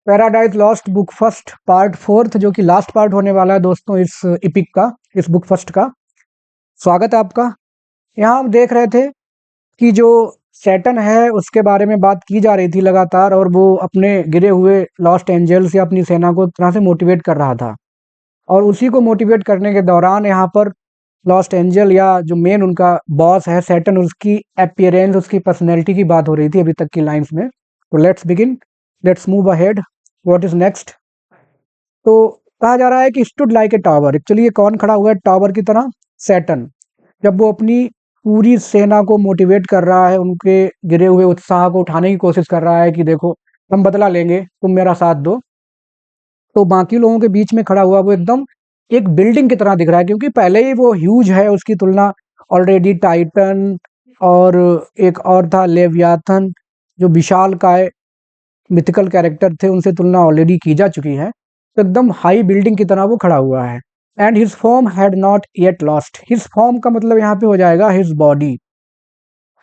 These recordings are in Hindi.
Paradise lost book first part fourth, जो कि लास्ट पार्ट होने वाला है दोस्तों इस इपिक का, इस बुक फर्स्ट का। स्वागत है आपका। यहाँ हम देख रहे थे कि जो सैटर्न है उसके बारे में बात की जा रही थी लगातार, और वो अपने गिरे हुए लॉस्ट एंजल्स या अपनी सेना को एक तरह से मोटिवेट कर रहा था। और उसी को मोटिवेट करने के दौरान यहाँ पर लॉस्ट एंजल या जो मेन उनका बॉस है सैटर्न, उसकी अपीयरेंस, उसकी पर्सनैलिटी की बात हो रही थी अभी तक की लाइंस में। तो let's begin, let's move ahead. What is next? तो कहा जा रहा है कि stood like a tower. Actually ये कौन खड़ा हुआ है टावर की तरह? सैटर्न। जब वो अपनी पूरी सेना को मोटिवेट कर रहा है, उनके गिरे हुए उत्साह को उठाने की कोशिश कर रहा है कि देखो हम बदला लेंगे, तुम मेरा साथ दो। तो बाकी लोगों के बीच में खड़ा हुआ वो एकदम एक बिल्डिंग की तरह दिख रहा है, क्योंकि पहले ही वो ह्यूज है, उसकी तुलना ऑलरेडी टाइटन और एक और था लेवियाथन, जो विशाल काय मिथिकल कैरेक्टर थे, उनसे तुलना ऑलरेडी की जा चुकी है। तो एकदम हाई बिल्डिंग की तरह वो खड़ा हुआ है। And his form had not yet lost. His form का मतलब यहाँ पे हो जाएगा his body.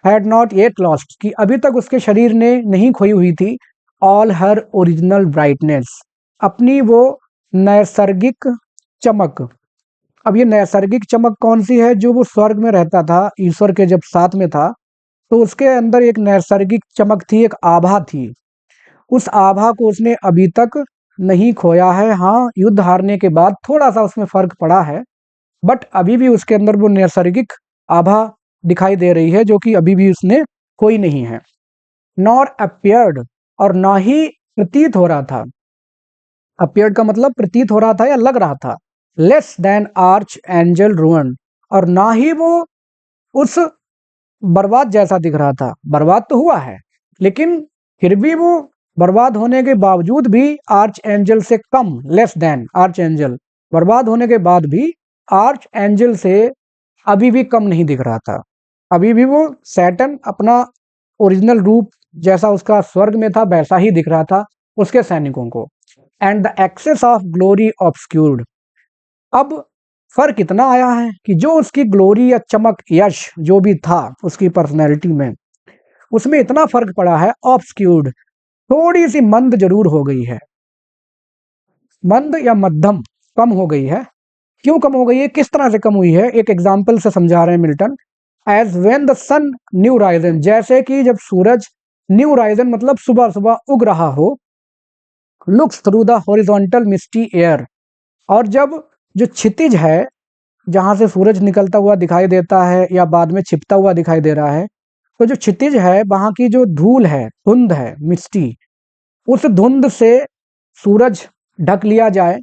Had not yet lost, कि अभी तक उसके शरीर ने नहीं खोई हुई थी ऑल हर ओरिजिनल ब्राइटनेस, अपनी वो नैसर्गिक चमक। अब ये नैसर्गिक चमक कौन सी है? जो वो स्वर्ग में रहता था, ईश्वर के जब साथ में था, तो उसके अंदर एक नैसर्गिक चमक थी, एक आभा थी। उस आभा को उसने अभी तक नहीं खोया है। हाँ, युद्ध हारने के बाद थोड़ा सा उसमें फर्क पड़ा है, बट अभी भी उसके अंदर वो नैसर्गिक आभा दिखाई दे रही है, जो कि अभी भी उसने खोई नहीं है। नॉर अपियर्ड, और ना ही प्रतीत हो रहा था। अपियर्ड का मतलब प्रतीत हो रहा था या लग रहा था। लेस देन आर्च एंजल रुअन, और ना ही वो उस बर्बाद जैसा दिख रहा था। बर्बाद तो हुआ है, लेकिन फिर भी वो बर्बाद होने के बावजूद भी आर्च एंजल से कम, लेस देन आर्च एंजल, बर्बाद होने के बाद भी आर्च एंजल से अभी भी कम नहीं दिख रहा था। अभी भी वो सैटर्न अपना ओरिजिनल रूप जैसा उसका स्वर्ग में था वैसा ही दिख रहा था उसके सैनिकों को। And the excess of glory obscured. अब फर्क इतना आया है कि जो उसकी ग्लोरी या चमक, यश जो भी था उसकी पर्सनैलिटी में, उसमें इतना फर्क पड़ा है। ऑब्सक्यूर्ड, थोड़ी सी मंद जरूर हो गई है, मंद या मध्यम कम हो गई है। क्यों कम हो गई है, किस तरह से कम हुई है? एक एग्जाम्पल से समझा रहे हैं Milton. As when the sun new risen, जैसे कि जब सूरज न्यू राइजन मतलब सुबह सुबह उग रहा हो, looks through the horizontal misty air, और जब जो क्षितिज है जहां से सूरज निकलता हुआ दिखाई देता है या बाद में छिपता हुआ दिखाई दे रहा है, तो जो क्षितिज है वहां की जो धूल है, धुंध है, मिस्टी, उस धुंध से सूरज ढक लिया जाए,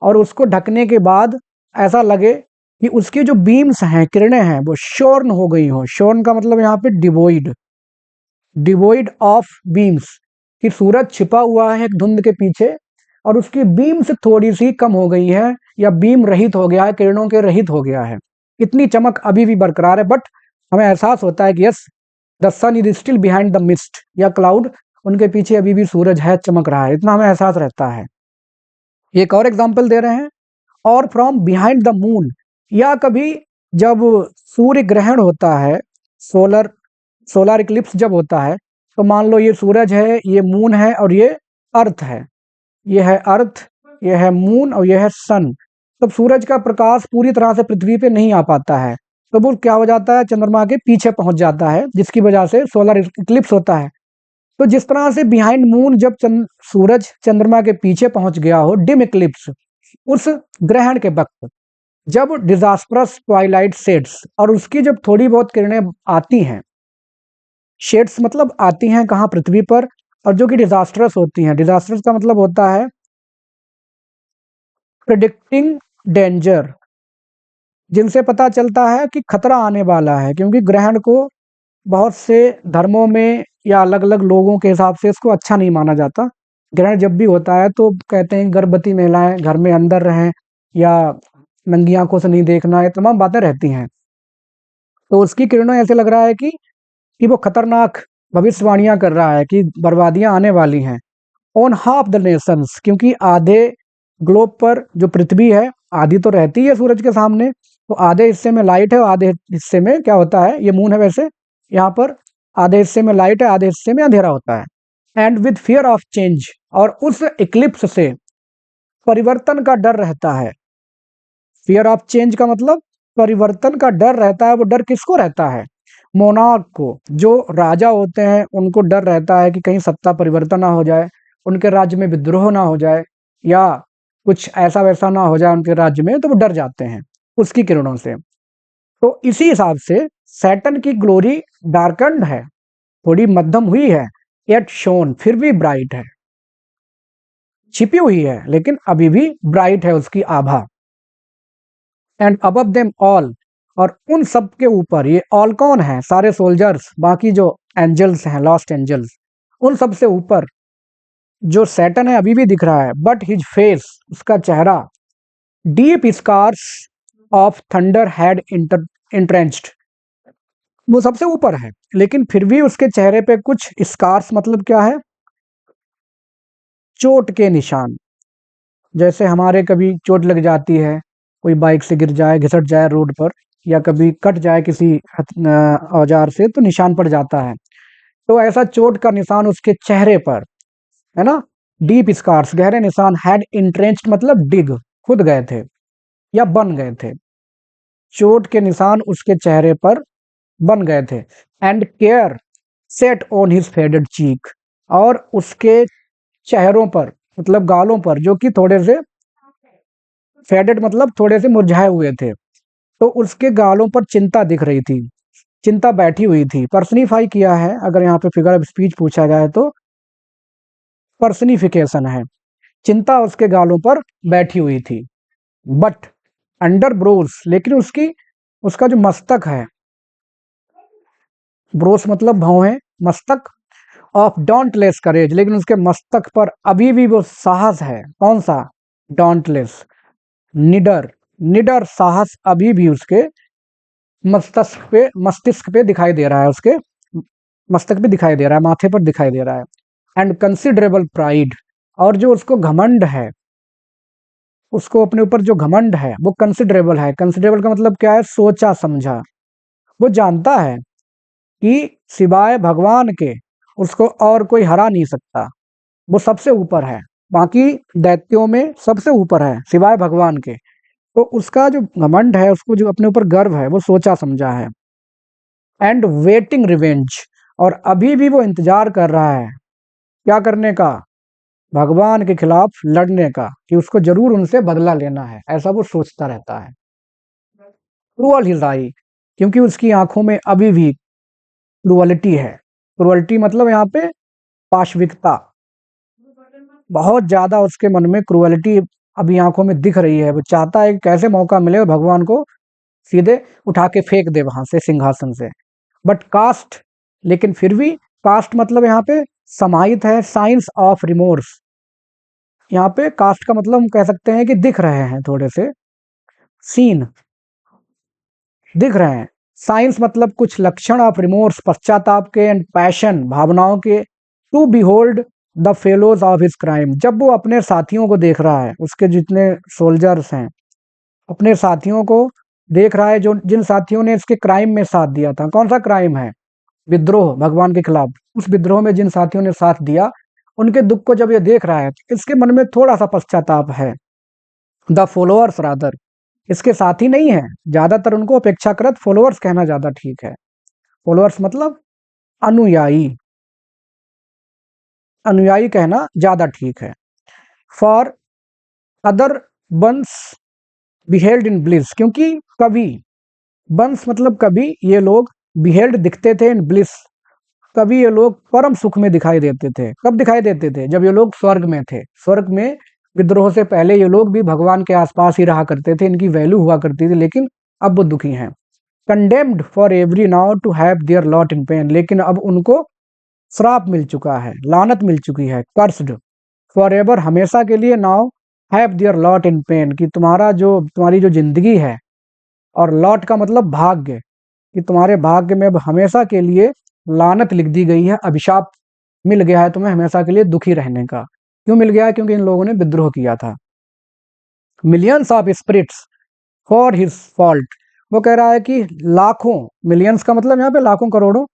और उसको ढकने के बाद ऐसा लगे कि उसकी जो बीम्स हैं, किरणें हैं, वो शोर्न हो गई हो। शोर्न का मतलब यहाँ पे डिवोइड, डिवोइड ऑफ बीम्स, कि सूरज छिपा हुआ है एक धुंध के पीछे और उसकी बीम से थोड़ी सी कम हो गई है, या बीम रहित हो गया है, किरणों के रहित हो गया है। इतनी चमक अभी भी बरकरार है, बट हमें एहसास होता है कि yes, the sun is still behind the mist या क्लाउड, उनके पीछे अभी भी सूरज है, चमक रहा है, इतना हमें एहसास रहता है। एक और एग्जाम्पल दे रहे हैं, और फ्रॉम बिहाइंड द मून, या कभी जब सूर्य ग्रहण होता है, सोलर इक्लिप्स जब होता है, तो मान लो ये सूरज है, ये मून है और ये अर्थ है, ये है अर्थ, ये है मून और ये है सन। तब सूरज का प्रकाश पूरी तरह से पृथ्वी पे नहीं आ पाता है, तो वो क्या हो जाता है, चंद्रमा के पीछे पहुंच जाता है, जिसकी वजह से सोलर इक्लिप्स होता है। तो जिस तरह से बिहाइंड मून जब सूरज चंद्रमा के पीछे पहुंच गया हो, डिम इक्लिप्स, उस ग्रहण के वक्त जब डिजास्टरस ट्वाइलाइट शेड्स, और उसकी जब थोड़ी बहुत किरणें आती हैं, शेड्स मतलब आती हैं कहाँ, पृथ्वी पर, और जो कि डिजास्टरस होती हैं। डिजास्टरस का मतलब होता है प्रिडिक्टिंग डेंजर, जिनसे पता चलता है कि खतरा आने वाला है, क्योंकि ग्रहण को बहुत से धर्मों में या अलग अलग लोगों के हिसाब से इसको अच्छा नहीं माना जाता। ग्रहण जब भी होता है तो कहते हैं गर्भवती महिलाएं घर में अंदर रहें, या नंगी आंखों से नहीं देखना, ये तमाम बातें रहती हैं। तो उसकी किरणों ऐसे लग रहा है कि वो खतरनाक भविष्यवाणियां कर रहा है कि बर्बादियां आने वाली हैं। ऑन हाफ द नेशंस, क्योंकि आधे ग्लोब पर जो पृथ्वी है, आधी तो रहती है सूरज के सामने, तो आधे हिस्से में लाइट है और आधे हिस्से में क्या होता है, ये मून है वैसे, यहाँ पर आधे हिस्से में लाइट है, आधे हिस्से में अंधेरा होता है। And with fear of change, और उस इक्लिप्स से परिवर्तन का डर रहता है। फियर ऑफ चेंज का मतलब परिवर्तन का डर रहता है। वो डर किसको रहता है? मोनार्क को। जो राजा होते हैं उनको डर रहता है कि कहीं सत्ता परिवर्तन ना हो जाए, उनके राज्य में विद्रोह ना हो जाए, या कुछ ऐसा वैसा ना हो जाए उनके राज्य में, तो वो डर जाते हैं उसकी किरणों से। तो इसी हिसाब से सैटर्न की ग्लोरी डार्कन्ड है, थोड़ी मध्यम हुई है, येट शोन, फिर भी ब्राइट है, छिपी हुई है लेकिन अभी भी ब्राइट है उसकी आभा। एंड अबव देम ऑल, और उन सब के ऊपर, ये ऑल कौन है? सारे सोल्जर्स, बाकी जो एंजल्स हैं, लॉस्ट एंजल्स, उन सब से ऊपर जो सैटर्न है अभी भी दिख रहा है। बट हिज फेस, उसका चेहरा, deep scars of thunder had entrenched, वो सबसे ऊपर है लेकिन फिर भी उसके चेहरे पे कुछ स्कार्स, मतलब क्या है? चोट के निशान। जैसे हमारे कभी चोट लग जाती है, कोई बाइक से गिर जाए, घिसट जाए रोड पर, या कभी कट जाए किसी औजार से, तो निशान पड़ जाता है। तो ऐसा चोट का निशान उसके चेहरे पर है ना। डीप स्कार्स, गहरे निशान, हैड इंट्रेंच्ड मतलब डिग, खुद गए थे या बन गए थे। चोट के निशान उसके चेहरे पर बन गए थे। And care sat on his faded cheek, और उसके चेहरों पर, मतलब गालों पर, जो कि थोड़े से फेडेड मतलब थोड़े से मुरझाए हुए थे, तो उसके गालों पर चिंता दिख रही थी, चिंता बैठी हुई थी। पर्सनिफाई किया है, अगर यहाँ पे फिगर ऑफ स्पीच पूछा जाए तो पर्सनिफिकेशन है। चिंता उसके गालों पर बैठी हुई थी। बट अंडर ब्रोस, लेकिन उसका जो मस्तक है, ब्रोस मतलब भौहें, मस्तक, ऑफ डॉन्टलेस करेज, लेकिन उसके मस्तक पर अभी भी वो साहस है। कौन सा? डॉन्टलेस, निडर, निडर साहस अभी भी उसके मस्तिष्क पे दिखाई दे रहा है, उसके मस्तक पे दिखाई दे रहा है, माथे पर दिखाई दे रहा है। एंड कंसिडरेबल प्राइड, और जो उसको घमंड है, उसको अपने ऊपर जो घमंड है वो कंसिडरेबल है। कंसिडरेबल का मतलब क्या है? सोचा समझा। वो जानता है कि सिवाय भगवान के उसको और कोई हरा नहीं सकता, वो सबसे ऊपर है, बाकी दैत्यों में सबसे ऊपर है सिवाय भगवान के। तो उसका जो घमंड है, उसको जो अपने ऊपर गर्व है, वो सोचा समझा है। एंड वेटिंग रिवेंज, और अभी भी वो इंतजार कर रहा है, क्या करने का? भगवान के खिलाफ लड़ने का, कि उसको जरूर उनसे बदला लेना है, ऐसा वो सोचता रहता है। क्रूअल हिज आई, क्योंकि उसकी आंखों में अभी भी क्रूअलिटी है। क्रूअलिटी मतलब यहाँ पे पाशविकता, बहुत ज्यादा उसके मन में क्रूअलिटी अभी आंखों में दिख रही है। वो चाहता है कि कैसे मौका मिले भगवान को सीधे उठा के फेंक दे वहां से, सिंहासन से। बट कास्ट, लेकिन फिर भी कास्ट मतलब यहाँ पे समाहित है, साइंस ऑफ रिमोर्स। यहाँ पे कास्ट का मतलब हम कह सकते हैं कि दिख रहे हैं, थोड़े से सीन दिख रहे हैं। साइंस मतलब कुछ लक्षण ऑफ रिमोर्स, पश्चाताप के, एंड पैशन, भावनाओं के। To behold the fellows of his crime, जब वो अपने साथियों को देख रहा है, उसके जितने सोल्जर्स हैं, अपने साथियों को देख रहा है, जो जिन साथियों ने इसके क्राइम में साथ दिया था। कौन सा क्राइम है? विद्रोह भगवान के खिलाफ। उस विद्रोह में जिन साथियों ने साथ दिया, उनके दुख को जब ये देख रहा है, इसके मन में थोड़ा सा पश्चाताप है। द फॉलोअर्स रादर, इसके साथी नहीं है, ज्यादातर उनको अपेक्षाकृत फॉलोअर्स कहना ज्यादा ठीक है। फॉलोअर्स मतलब अनुयायी, अनुयायी कहना ज्यादा ठीक है। Far other once beheld in bliss, क्योंकि कभी, बंस मतलब कभी, ये लोग बिहेल्ड दिखते थे इन ब्लिस, कभी ये लोग परम सुख में दिखाई देते थे। कब दिखाई देते थे? जब ये लोग स्वर्ग में थे। स्वर्ग में विद्रोह से पहले ये लोग भी भगवान के आसपास ही रहा करते थे, इनकी वैल्यू हुआ करती थी, लेकिन अब वो दुखी हैं। Condemned for ever now to have their lot in pain, लेकिन अब उनको श्राप मिल चुका है, लानत मिल चुकी है। कर्स्ड फॉर एवर, हमेशा के लिए, now have their lot in pen, कि तुम्हारी जो जिंदगी है, और लॉट का मतलब भाग्य, कि तुम्हारे भाग्य में अब हमेशा के लिए लानत लिख दी गई है, अभिशाप मिल गया है तुम्हें हमेशा के लिए दुखी रहने का। क्यों मिल गया है? क्योंकि इन लोगों ने विद्रोह किया था। Millions of spirits for his fault, वो कह रहा है कि लाखों, मिलियंस का मतलब यहाँ पे लाखों करोड़ों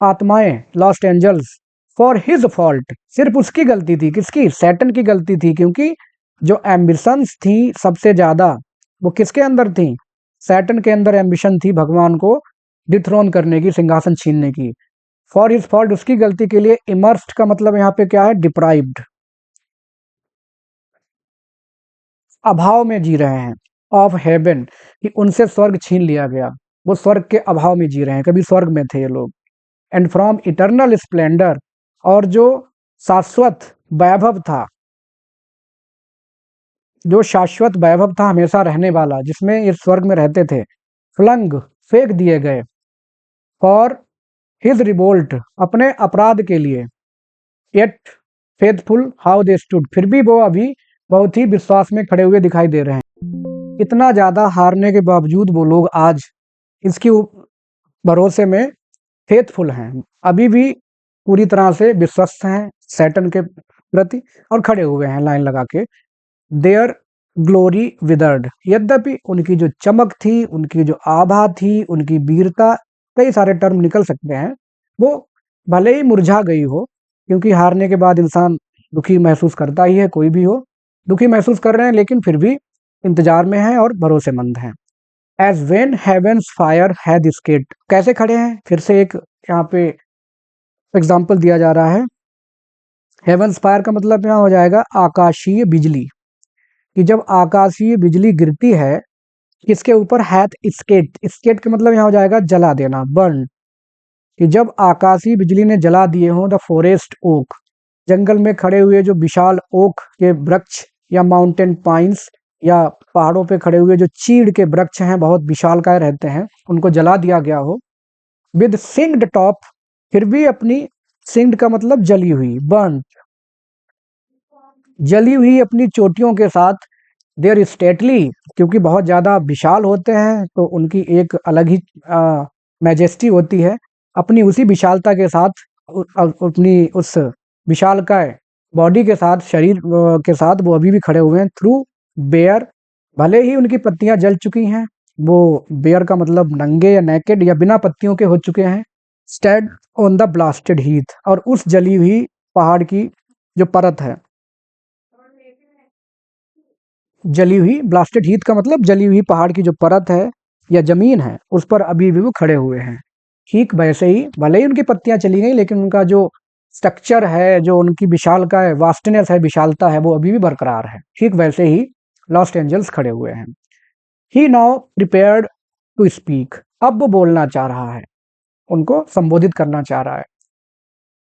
आत्माएं, lost angels, for his fault, सिर्फ उसकी गलती थी, किसकी, सैटर्न की गलती थी, क्योंकि जो एम्बिशंस थी सबसे ज्यादा वो किसके अंदर थी, सैटर्न के अंदर एम्बिशन थी भगवान को डिथ्रोन करने की, सिंहासन छीनने की। फॉर हिज फॉल्ट, उसकी गलती के लिए, इमर्स्ड का मतलब यहाँ पे क्या है, डिप्राइव्ड, अभाव में जी रहे हैं, ऑफ हेवन, कि उनसे स्वर्ग छीन लिया गया, वो स्वर्ग के अभाव में जी रहे हैं, कभी स्वर्ग में थे ये लोग। एंड फ्रॉम इटर्नल स्प्लेंडर, और जो शाश्वत वैभव था, जो शाश्वत वैभव था, हमेशा रहने वाला, जिसमें इस स्वर्ग में रहते थे, फ्लंग, फेंक दिए गए, फॉर हिज रिवोल्ट, अपने अपराध के लिए, yet faithful how they stood, फिर भी वो अभी बहुत ही विश्वास में खड़े हुए दिखाई दे रहे हैं। इतना ज्यादा हारने के बावजूद वो लोग आज इसकी भरोसे में फेथफुल हैं, अभी भी पूरी तरह से विश्वस्त हैं सैटर्न के प्रति, और खड़े हुए हैं लाइन लगा के। देयर ग्लोरी विदर्ड, यद्यपि उनकी जो चमक थी, उनकी जो आभा थी, उनकी वीरता, कई सारे टर्म निकल सकते हैं, वो भले ही मुरझा गई हो, क्योंकि हारने के बाद इंसान दुखी महसूस करता ही है, कोई भी हो दुखी महसूस कर रहे हैं, लेकिन फिर भी इंतजार में हैं और भरोसेमंद हैं। As when heaven's fire had escaped, कैसे खड़े हैं, फिर से एक यहाँ पे एग्जाम्पल दिया जा रहा है। हेवेंस फायर का मतलब यहाँ हो जाएगा आकाशीय बिजली, कि जब आकाशीय बिजली गिरती है किसके ऊपर, हैथ स्केट, स्केट का मतलब यहाँ हो जाएगा जला देना, बर्न, कि जब आकाशीय बिजली ने जला दिए हों द फॉरेस्ट ओक, जंगल में खड़े हुए जो विशाल ओक के वृक्ष, या माउंटेन पाइन्स, या पहाड़ों पे खड़े हुए जो चीड़ के वृक्ष हैं, बहुत विशालकाय रहते हैं, उनको जला दिया गया हो, विद सिंग्ड टॉप, फिर भी अपनी, सिंग्ड का मतलब जली हुई, बर्न, जली हुई अपनी चोटियों के साथ, देयर स्टेटली, क्योंकि बहुत ज़्यादा विशाल होते हैं तो उनकी एक अलग ही मैजेस्टी होती है, अपनी उसी विशालता के साथ, अपनी उस विशालकाय बॉडी के साथ, शरीर के साथ वो अभी भी खड़े हुए हैं, थ्रू बेयर, भले ही उनकी पत्तियां जल चुकी हैं, वो बेयर का मतलब नंगे या नेकेड या बिना पत्तियों के हो चुके हैं, stand on the blasted Heath, और उस जली हुई पहाड़ की जो परत है, जली हुई, ब्लास्टेड हीथ का मतलब जली हुई पहाड़ की जो परत है या जमीन है, उस पर अभी भी वो खड़े हुए हैं। ठीक वैसे ही, भले ही उनकी पत्तियां चली गई, लेकिन उनका जो स्ट्रक्चर है, जो उनकी विशाल का वास्टनेस है, विशालता है, वो अभी भी बरकरार है। ठीक वैसे ही लॉस एंजल्स खड़े हुए हैं। ही नाउ प्रिपेयर्ड टू स्पीक, अब वो बोलना चाह रहा है, उनको संबोधित करना चाह रहा है।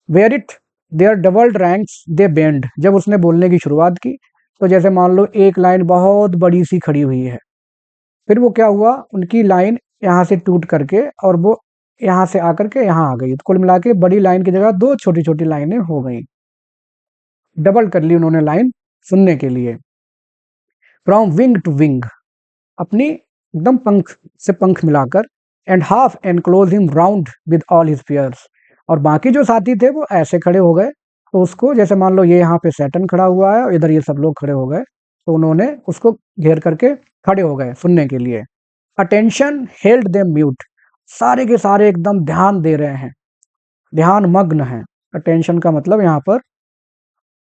Where it there doubled ranks they bend, जब उसने बोलने की शुरुआत की, तो जैसे मान लो एक लाइन बहुत बड़ी सी खड़ी हुई है, फिर वो क्या हुआ, उनकी लाइन यहाँ से टूट करके और वो यहाँ से आकर के यहाँ आ गई, तो कुल मिला के बड़ी लाइन की जगह दो छोटी छोटी लाइनें हो गई, डबल कर ली उन्होंने लाइन सुनने के लिए। फ्रॉम विंग टू विंग, अपनी एकदम पंख से पंख मिलाकर, and half enclose him round with all his peers, और बाकी जो साथी थे वो ऐसे खड़े हो गए, तो उसको जैसे मान लो ये यहाँ पे सैटर्न खड़ा हुआ है और इधर ये सब लोग खड़े हो गए, तो उन्होंने उसको घेर करके खड़े हो गए सुनने के लिए। अटेंशन हेल्ड देम म्यूट, सारे के सारे एकदम ध्यान दे रहे हैं, ध्यान मग्न है, अटेंशन का मतलब यहाँ पर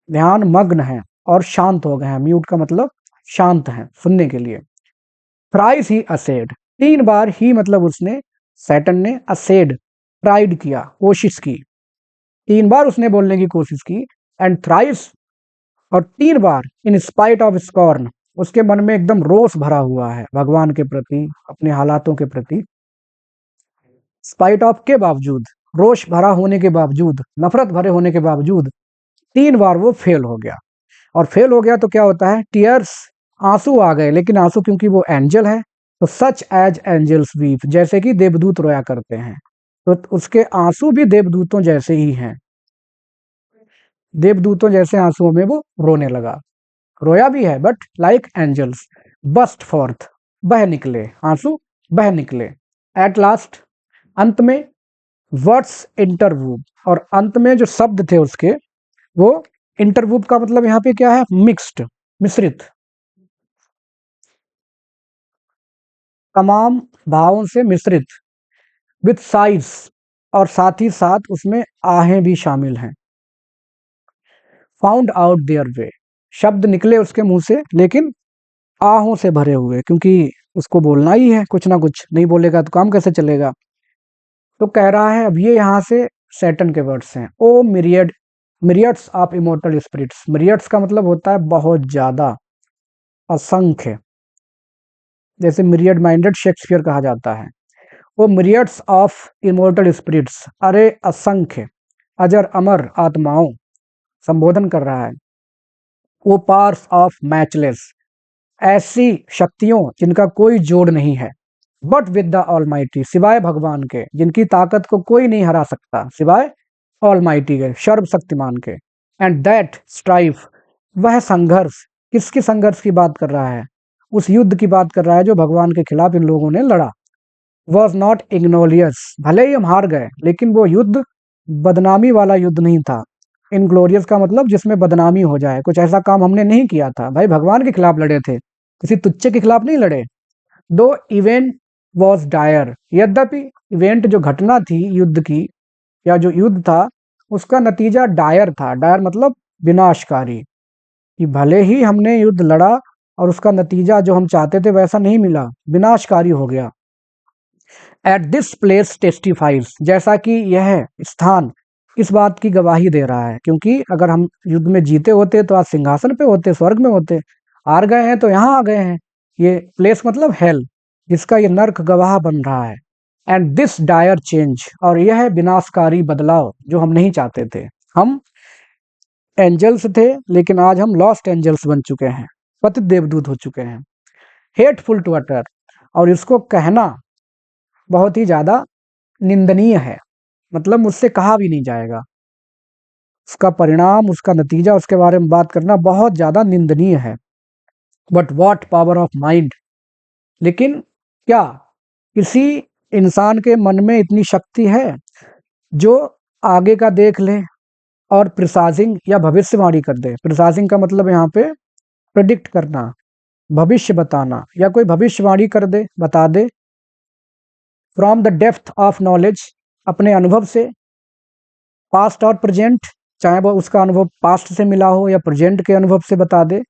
ध्यान मग्न है, और शांत हो गए हैं, म्यूट का मतलब शांत है सुनने के लिए। थ्राइस ही असेड, तीन बार ही मतलब उसने, सैटर्न ने, असेड ट्राइड किया, कोशिश की, तीन बार उसने बोलने की कोशिश की, एंड थ्राइस, और तीन बार, इन स्पाइट ऑफ स्कॉर्न, उसके मन में एकदम रोष भरा हुआ है भगवान के प्रति, अपने हालातों के प्रति, स्पाइट ऑफ के बावजूद, रोष भरा होने के बावजूद, नफरत भरे होने के बावजूद, तीन बार वो फेल हो गया। और फेल हो गया तो क्या होता है, टीयर्स, आंसू आ गए, लेकिन आंसू क्योंकि वो एंजल है, तो सच एज एंजल्स वीप, जैसे कि देवदूत रोया करते हैं, तो उसके आंसू भी देवदूतों जैसे ही हैं, देवदूतों जैसे आंसुओं में वो रोने लगा, रोया भी है but like angels, burst forth, बह निकले, आंसू बह निकले, एट लास्ट, अंत में, वर्ड्स इंटरवूब, और अंत में जो शब्द थे उसके, वो इंटरवूब का मतलब यहाँ पे क्या है, मिक्स्ड, मिश्रित, तमाम भावों से मिश्रित, विथ साइज, और साथ ही साथ उसमें आहें भी शामिल हैं, फाउंड आउट देयर वे, शब्द निकले उसके मुंह से लेकिन आहों से भरे हुए, क्योंकि उसको बोलना ही है कुछ ना कुछ, नहीं बोलेगा तो काम कैसे चलेगा। तो कह रहा है, अब ये यहाँ से सैटर्न के वर्ड्स हैं। ओ मिरियड, मिरियड्स ऑफ इमोर्टल स्पिरिट्स, मिरियड्स का मतलब होता है बहुत ज्यादा, असंख्य, जैसे मिरियड माइंडेड शेक्सपियर कहा जाता है। वो मिरियड्स ऑफ इमोर्टल स्पिरिट्स, अरे असंख्य अजर अमर आत्माओं, संबोधन कर रहा है। वो पार्स ऑफ मैचलेस, ऐसी शक्तियों जिनका कोई जोड़ नहीं है। बट विद द ऑलमाइटी, सिवाय भगवान के, जिनकी ताकत को कोई नहीं हरा सकता सिवाय ऑलमाइटी के, सर्वशक्तिमान के। एंड दैट स्ट्राइफ, वह संघर्ष, किसकी संघर्ष की बात कर रहा है? उस युद्ध की बात कर रहा है जो भगवान के खिलाफ इन लोगों ने लड़ा। वॉज नॉट इग्नोरियस, भले ही हम हार गए लेकिन वो युद्ध बदनामी वाला युद्ध नहीं था। इनग्लोरियस का मतलब जिसमें बदनामी हो जाए, कुछ ऐसा काम हमने नहीं किया था भाई, भगवान के खिलाफ लड़े थे, किसी तुच्चे के खिलाफ नहीं लड़े। दो इवेंट वॉज डायर, यद्यपि इवेंट जो घटना थी युद्ध की या जो युद्ध था उसका नतीजा डायर था। डायर मतलब विनाशकारी, कि भले ही हमने युद्ध लड़ा और उसका नतीजा जो हम चाहते थे वैसा नहीं मिला, विनाशकारी हो गया। एट दिस प्लेस टेस्टिफाइज, जैसा कि यह स्थान इस बात की गवाही दे रहा है, क्योंकि अगर हम युद्ध में जीते होते तो आज सिंहासन पे होते, स्वर्ग में होते, हार गए हैं तो यहाँ आ गए हैं। ये प्लेस मतलब हेल, जिसका ये नर्क गवाह बन रहा है। एंड दिस डायर चेंज, और यह विनाशकारी बदलाव जो हम नहीं चाहते थे। हम एंजल्स थे लेकिन आज हम लॉस्ट एंजल्स बन चुके हैं, पतित देवदूत हो चुके हैं। हेटफुल टू अटर, और इसको कहना बहुत ही ज्यादा निंदनीय है, मतलब मुझसे कहा भी नहीं जाएगा। उसका परिणाम, उसका नतीजा, उसके बारे में बात करना बहुत ज्यादा निंदनीय है। But what power of mind, लेकिन क्या किसी इंसान के मन में इतनी शक्ति है जो आगे का देख ले और प्रिसाइजिंग या भविष्यवाणी कर दे। प्रिसाइजिंग का मतलब यहाँ पे प्रेडिक्ट करना, भविष्य बताना, या कोई भविष्यवाणी कर दे, बता दे। From the depth of knowledge, अपने अनुभव से, पास्ट और प्रेजेंट, चाहे वो उसका अनुभव पास्ट से मिला हो या प्रेजेंट के अनुभव से बता दे।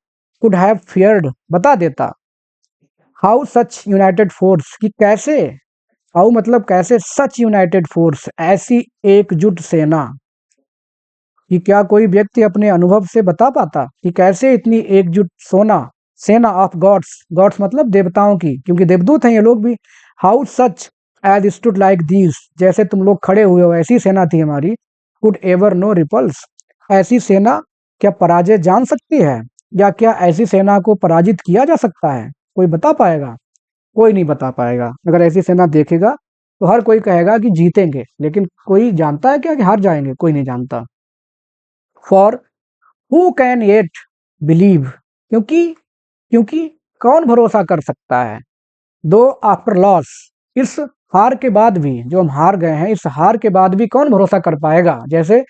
कुड हैव फियर्ड, बता देता। हाउ सच यूनाइटेड फोर्स, कि कैसे, हाउ मतलब कैसे, सच यूनाइटेड फोर्स, ऐसी एकजुट सेना, कि क्या कोई व्यक्ति अपने अनुभव से बता पाता कि कैसे इतनी एकजुट सेना ऑफ गॉड्स, गॉड्स मतलब देवताओं की, क्योंकि देवदूत हैं ये लोग भी। How such as stood like these, जैसे तुम लोग खड़े हुए हो ऐसी सेना थी हमारी। कुड एवर नो रिपल्स, ऐसी सेना क्या पराजय जान सकती है, या क्या ऐसी सेना को पराजित किया जा सकता है? कोई बता पाएगा? कोई नहीं बता पाएगा। अगर ऐसी सेना देखेगा तो हर कोई कहेगा कि जीतेंगे, लेकिन कोई जानता है क्या कि हार जाएंगे? कोई नहीं जानता। For who can yet believe, क्योंकि क्योंकि कौन भरोसा कर सकता है। दो आफ्टर लॉस, इस हार के बाद भी, जो हम हार गए हैं, इस हार के बाद भी कौन भरोसा कर पाएगा। जैसे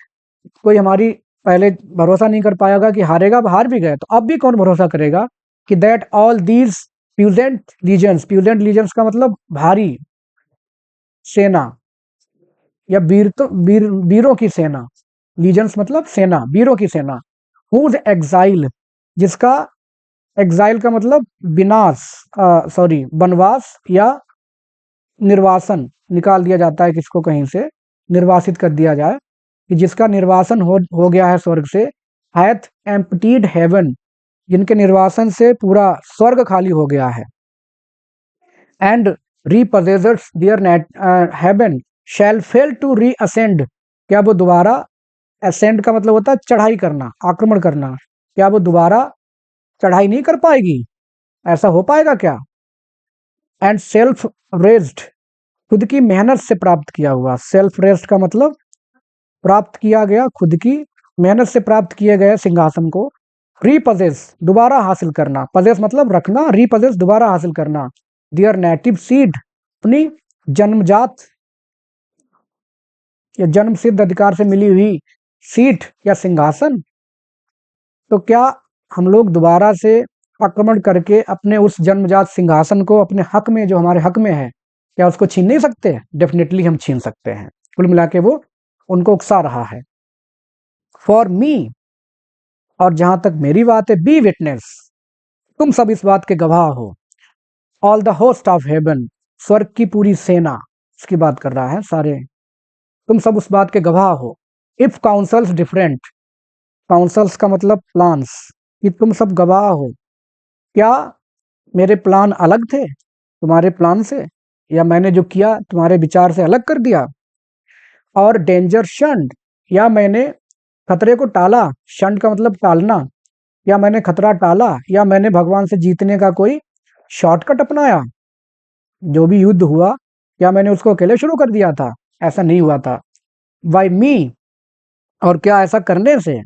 कोई हमारी पहले भरोसा नहीं कर पाएगा कि हारेगा, अब हार भी गए, तो अब भी कौन भरोसा करेगा कि दैट ऑल दीज प्यूजेंट लीजेंस, प्यूजेंट लीजेंस का मतलब भारी सेना या वीरों की सेना, लीजेंस मतलब सेना, वीरों की सेना। हुज एग्जाइल, जिसका एग्जाइल का मतलब विनाश, सॉरी वनवास या निर्वासन, निकाल दिया जाता है किसको कहीं से, निर्वासित कर दिया जाए, कि जिसका निर्वासन हो गया है स्वर्ग से। हैथ एम्प्टीड हेवन, जिनके निर्वासन से पूरा स्वर्ग खाली हो गया है। And repossessors their heaven shall fail to reascend, क्या वो दोबारा, असेंड का मतलब होता है चढ़ाई करना, आक्रमण करना, क्या वो दोबारा चढ़ाई नहीं कर पाएगी? ऐसा हो पाएगा क्या? एंड सेल्फ रेज्ड, खुद की मेहनत से प्राप्त किया हुआ, सेल्फ रेस्ट का मतलब प्राप्त किया गया, खुद की मेहनत से प्राप्त किए गए सिंहासन को। रीपजेस, दोबारा हासिल करना, पजेस मतलब रखना, रीपजेस दोबारा हासिल करना। दियर नेटिव सीड, अपनी जन्मजात या जन्म सिद्ध अधिकार से मिली हुई सीट या सिंहासन। तो क्या हम लोग दोबारा से आक्रमण करके अपने उस जन्मजात सिंहासन को अपने हक में, जो हमारे हक में है, क्या उसको छीन नहीं सकते? डेफिनेटली हम छीन सकते हैं। कुल मिला के वो उनको उकसा रहा है। फॉर मी, और जहां तक मेरी बात है, बी विटनेस, तुम सब इस बात के गवाह हो। All the host of heaven, स्वर्ग की पूरी सेना, इसकी बात कर रहा है सारे, तुम सब उस बात के गवाह हो। इफ काउंसल्स डिफरेंट, काउंसल्स का मतलब प्लान्स, कि तुम सब गवाह हो, क्या मेरे प्लान अलग थे तुम्हारे प्लान से, या मैंने जो किया तुम्हारे विचार से अलग कर दिया। और डेंजर शंड, या मैंने खतरे को टाला, शंड का मतलब टालना, या मैंने खतरा टाला, या मैंने भगवान से जीतने का कोई शॉर्टकट अपनाया। जो भी युद्ध हुआ, क्या मैंने उसको अकेले शुरू कर दिया था? ऐसा नहीं हुआ था। बाय मी, और क्या ऐसा करने से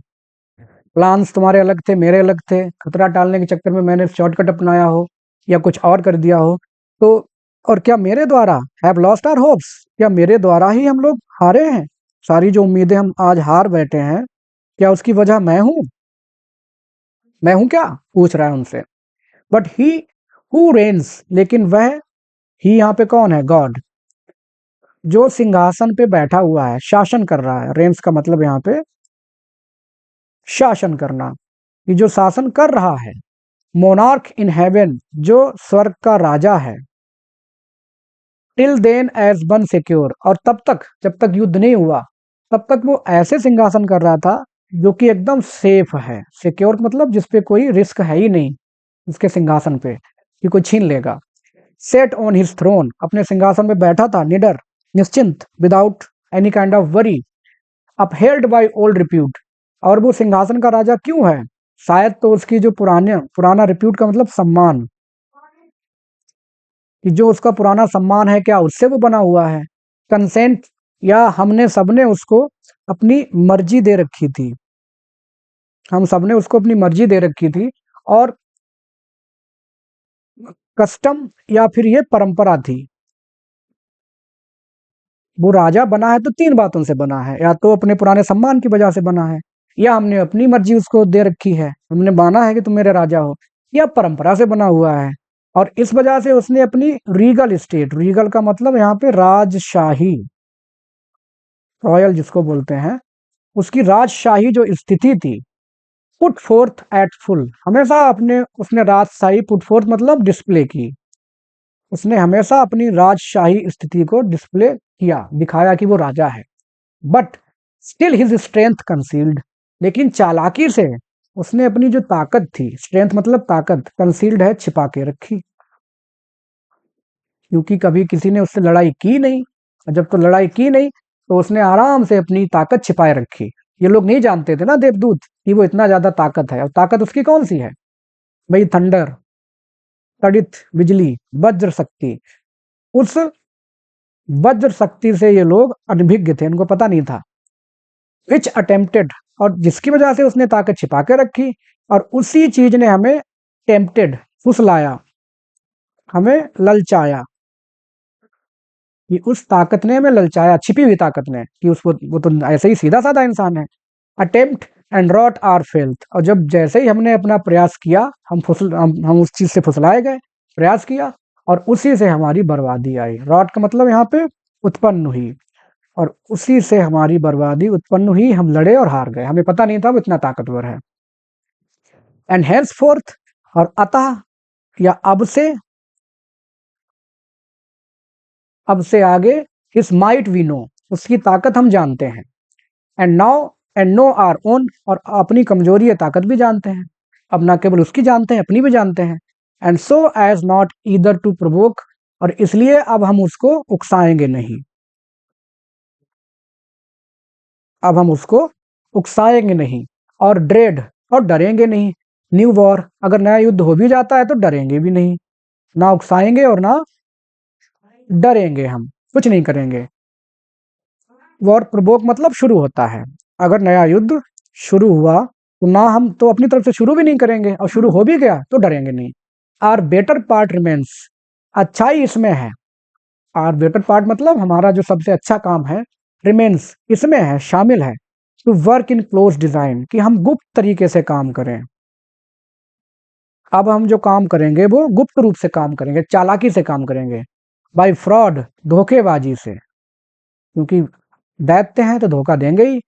प्लान्स तुम्हारे अलग थे, मेरे अलग थे, खतरा टालने के चक्कर में मैंने शॉर्टकट अपनाया हो या कुछ और कर दिया हो, तो और क्या मेरे द्वारा हैव लॉस्ट आवर होप्स, क्या मेरे द्वारा ही हम लोग हारे हैं? सारी जो उम्मीदें हम आज हार बैठे हैं, क्या उसकी वजह मैं हूं क्या? पूछ रहा है उनसे। बट ही हु रेन्स, लेकिन वह, ही यहाँ पे कौन है? गॉड, जो सिंहासन पे बैठा हुआ है, शासन कर रहा है। रेन्स का मतलब यहाँ पे शासन करना, कि जो शासन कर रहा है। मोनार्क इन हेवन, जो स्वर्ग का राजा है। Till then as one secure, और तब तक, जब तक युद्ध नहीं हुआ, तब तक वो ऐसे सिंहासन कर रहा था जो कि एकदम सेफ है। सिक्योर मतलब जिसपे कोई रिस्क है ही नहीं, उसके सिंहासन पे कि कोई छीन लेगा। सेट ऑन हिज थ्रोन, अपने सिंहासन पे बैठा था निडर, निश्चिंत, without any kind of worry, upheld by old repute. और वो सिंहासन का राजा क्यों है? शायद तो उसकी जो पुराना रिप्यूट का मतलब सम्मान, कि जो उसका पुराना सम्मान है, क्या उससे वो बना हुआ है? कंसेंट, या हमने सबने उसको अपनी मर्जी दे रखी थी, हम सबने उसको अपनी मर्जी दे रखी थी। और कस्टम, या फिर ये परंपरा थी। वो राजा बना है तो तीन बातों से बना है, या तो अपने पुराने सम्मान की वजह से बना है, या हमने अपनी मर्जी उसको दे रखी है, हमने माना है कि तुम मेरे राजा हो, या परंपरा से बना हुआ है। और इस वजह से उसने अपनी रीगल स्टेट, रीगल का मतलब यहाँ पे राजशाही, रॉयल जिसको बोलते हैं, उसकी राजशाही जो स्थिति थी, पुट फोर्थ एट फुल, हमेशा अपने उसने राजशाही, पुट फोर्थ मतलब डिस्प्ले की, उसने हमेशा अपनी राजशाही स्थिति को डिस्प्ले किया, दिखाया कि वो राजा है। But still his strength concealed, लेकिन चालाकी से उसने अपनी जो ताकत थी, स्ट्रेंथ मतलब ताकत, कंसील्ड है छिपा के रखी, क्योंकि कभी किसी ने उससे लड़ाई की नहीं, और जब तो लड़ाई की नहीं, तो उसने आराम से अपनी ताकत छिपाए रखी। ये लोग नहीं जानते थे ना देवदूत, कि वो इतना ज्यादा ताकत है। और ताकत उसकी कौन सी है भाई? थंडर, तड़ित बिजली, वज्र शक्ति। उस वज्र शक्ति से ये लोग अनभिज्ञ थे, इनको पता नहीं था। विच अटेम्प्टेड, और जिसकी वजह से उसने ताकत छिपा के रखी, और उसी चीज ने हमें टेम्प्टेड, फुसलाया, हमें ललचाया, कि उस ताकत ने हमें ललचाया, छिपी हुई ताकत ने, कि उसको, वो तो ऐसे ही सीधा साधा इंसान है। अटेम्प्ट एंड रॉट आर फेल्थ, और जब जैसे ही हमने अपना प्रयास किया, हम उस चीज से फुसलाए गए, प्रयास किया, और उसी से हमारी बर्बादी आई। रॉट का मतलब यहाँ पे उत्पन्न हुई, और उसी से हमारी बर्बादी उत्पन्न हुई। हम लड़े और हार गए, हमें पता नहीं था वो इतना ताकतवर है। एंड हेंस फोर्थ, और अतः, या अब से आगे, हिज माइट वी नो, उसकी ताकत हम जानते हैं। And now, and know our own, और अपनी कमजोरी या ताकत भी जानते हैं। अब ना केवल उसकी जानते हैं, अपनी भी जानते हैं। And so as not either to provoke, और इसलिए अब हम उसको उकसाएंगे नहीं, अब हम उसको उकसाएंगे नहीं। और ड्रेड, और डरेंगे नहीं। न्यू वॉर, अगर नया युद्ध हो भी जाता है तो डरेंगे भी नहीं, ना उकसाएंगे और ना डरेंगे, हम कुछ नहीं करेंगे। वॉर प्रोवोक मतलब शुरू होता है, अगर नया युद्ध शुरू हुआ तो ना हम तो अपनी तरफ से शुरू भी नहीं करेंगे, और शुरू हो भी गया तो डरेंगे नहीं। आर बेटर पार्ट रिमेन्स, अच्छाई इसमें है। आर बेटर पार्ट मतलब हमारा जो सबसे अच्छा काम है, रिमेन्स इसमें है, शामिल है। To work in close design, कि हम गुप्त तरीके से काम करें। अब हम जो काम करेंगे वो गुप्त रूप से काम करेंगे, चालाकी से काम करेंगे। बाय फ्रॉड, धोखेबाजी से, क्योंकि दैत्य हैं तो धोखा देंगे ही,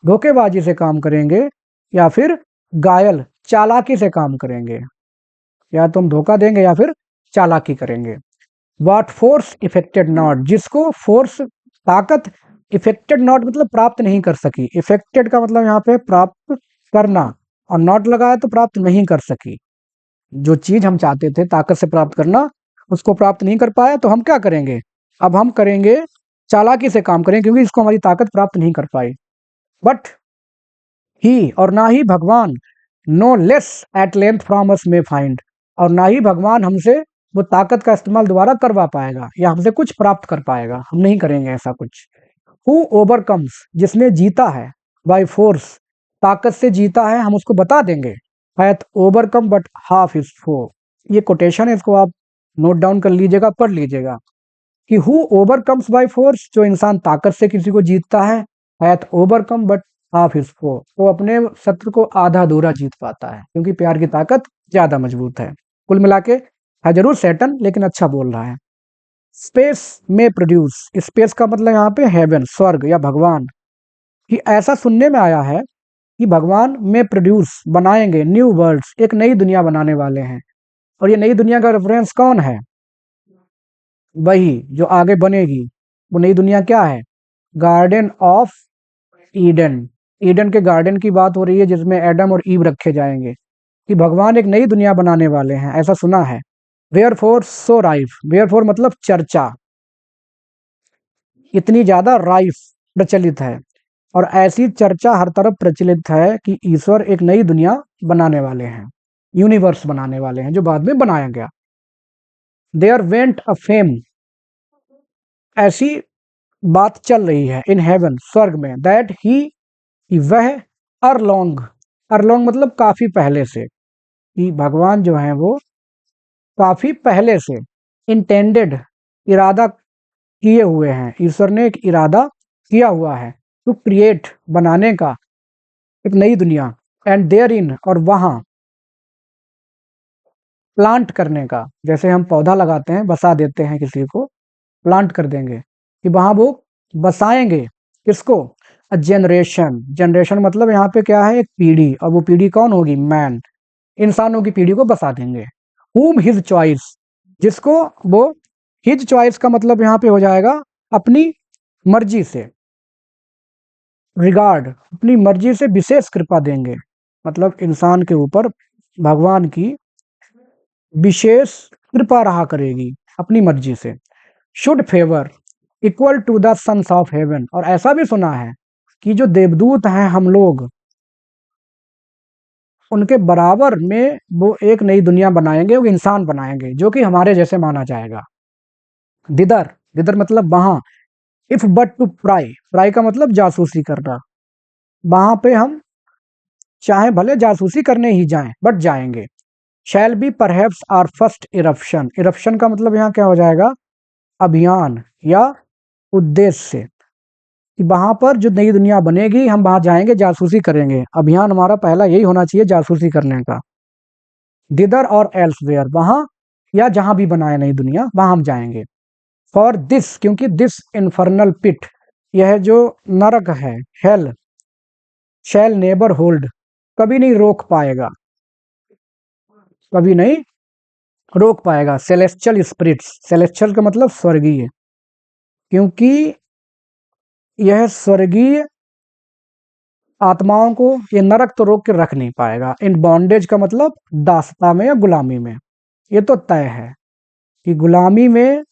धोखेबाजी से काम करेंगे, या फिर घायल, चालाकी से काम करेंगे, या तो हम धोखा देंगे या फिर चालाकी करेंगे। व्हाट फोर्स इफेक्टेड नॉट, जिसको फोर्स ताकत इफेक्टेड नॉट मतलब प्राप्त नहीं कर सकी। इफेक्टेड का मतलब यहाँ पे प्राप्त करना, और नॉट लगाया तो प्राप्त नहीं कर सकी। जो चीज हम चाहते थे ताकत से प्राप्त करना, उसको प्राप्त नहीं कर पाया, तो हम क्या करेंगे, अब हम करेंगे चालाकी से काम करेंगे, क्योंकि इसको हमारी ताकत प्राप्त नहीं कर पाई। बट ही, और ना ही भगवान, no less at length from us may find, और ना ही भगवान हमसे वो ताकत का इस्तेमाल दोबारा करवा पाएगा या हमसे कुछ प्राप्त कर पाएगा। हम नहीं करेंगे ऐसा कुछ। हु ओवरकम्स, जिसने जीता है, बाय फोर्स, ताकत से जीता है, हम उसको बता देंगे। Hath overcome but half his foe, ये कोटेशन है, इसको आप नोट डाउन कर लीजिएगा, पढ़ लीजिएगा कि हु ओवरकम्स बाय फोर्स, जो इंसान ताकत से किसी को जीतता है, hath overcome but half his foe, वो अपने शत्रु को आधा अधूरा जीत पाता है, क्योंकि प्यार की ताकत ज्यादा मजबूत है। कुल मिला के है जरूर सैटर्न, लेकिन अच्छा बोल रहा है। स्पेस में प्रोड्यूस, स्पेस का मतलब यहाँ पे हेवन, स्वर्ग या भगवान, कि ऐसा सुनने में आया है कि भगवान में प्रोड्यूस बनाएंगे न्यू वर्ल्ड्स, एक नई दुनिया बनाने वाले हैं। और ये नई दुनिया का रेफरेंस कौन है, वही जो आगे बनेगी। वो नई दुनिया क्या है, गार्डन ऑफ ईडन, ईडन के गार्डन की बात हो रही है, जिसमें एडम और ईव रखे जाएंगे, कि भगवान एक नई दुनिया बनाने वाले हैं, ऐसा सुना है। Whereof so rife, whereof मतलब चर्चा, इतनी ज्यादा राइफ प्रचलित है, और ऐसी चर्चा हर तरफ प्रचलित है कि ईश्वर एक नई दुनिया बनाने वाले हैं, यूनिवर्स बनाने वाले हैं, जो बाद में बनाया गया। देयर वेंट अ फेम, ऐसी बात चल रही है इन हेवन, स्वर्ग में, दैट ही वह, अरलोंग, अरलोंग मतलब काफी पहले से, कि भगवान जो है वो काफी पहले से इंटेंडेड, इरादा किए हुए हैं, ईश्वर ने एक इरादा किया हुआ है टू क्रिएट, बनाने का एक नई दुनिया, एंड देयर इन, और वहां प्लांट करने का, जैसे हम पौधा लगाते हैं, बसा देते हैं किसी को, प्लांट कर देंगे, कि वहां वो बसाएंगे किसको, अ जनरेशन, जनरेशन मतलब यहाँ पे क्या है, एक पीढ़ी, और वो पीढ़ी कौन होगी, मैन, इंसानों की पीढ़ी को बसा देंगे। whom his choice, जिसको वो, हिज चॉइस का मतलब यहाँ पे हो जाएगा अपनी मर्जी से, रिगार्ड, अपनी मर्जी से विशेष कृपा देंगे, मतलब इंसान के ऊपर भगवान की विशेष कृपा रहा करेगी अपनी मर्जी से। Should favour equal to the sons of heaven, और ऐसा भी सुना है कि जो देवदूत हैं हम लोग, उनके बराबर में वो एक नई दुनिया बनाएंगे, वो इंसान बनाएंगे जो कि हमारे जैसे माना जाएगा। दिदर, दिदर मतलब वहां, इफ बट टू प्राई, प्राई का मतलब जासूसी करना, वहां पे हम चाहे भले जासूसी करने ही जाएं, बट जाएंगे। Shall be perhaps our first eruption, eruption का मतलब यहाँ क्या हो जाएगा, अभियान या उद्देश्य से, कि वहां पर जो नई दुनिया बनेगी हम वहां जाएंगे, जासूसी करेंगे, अभियान हमारा पहला यही होना चाहिए, जासूसी करने का। दिदर और एल्सवेयर, वहां या जहां भी बनाए नई दुनिया, वहां हम जाएंगे। फॉर दिस, क्योंकि दिस इन्फर्नल पिट, यह जो नरक है, हेल, शैल नेबर होल्ड, कभी नहीं रोक पाएगा, कभी नहीं रोक पाएगा, सेलेस्टियल स्पिरिट्स, सेलेस्टियल का मतलब स्वर्गीय, क्योंकि यह स्वर्गीय आत्माओं को ये नरक तो रोक के रख नहीं पाएगा। इन बॉन्डेज का मतलब दासता में या गुलामी में, ये तो तय है कि गुलामी में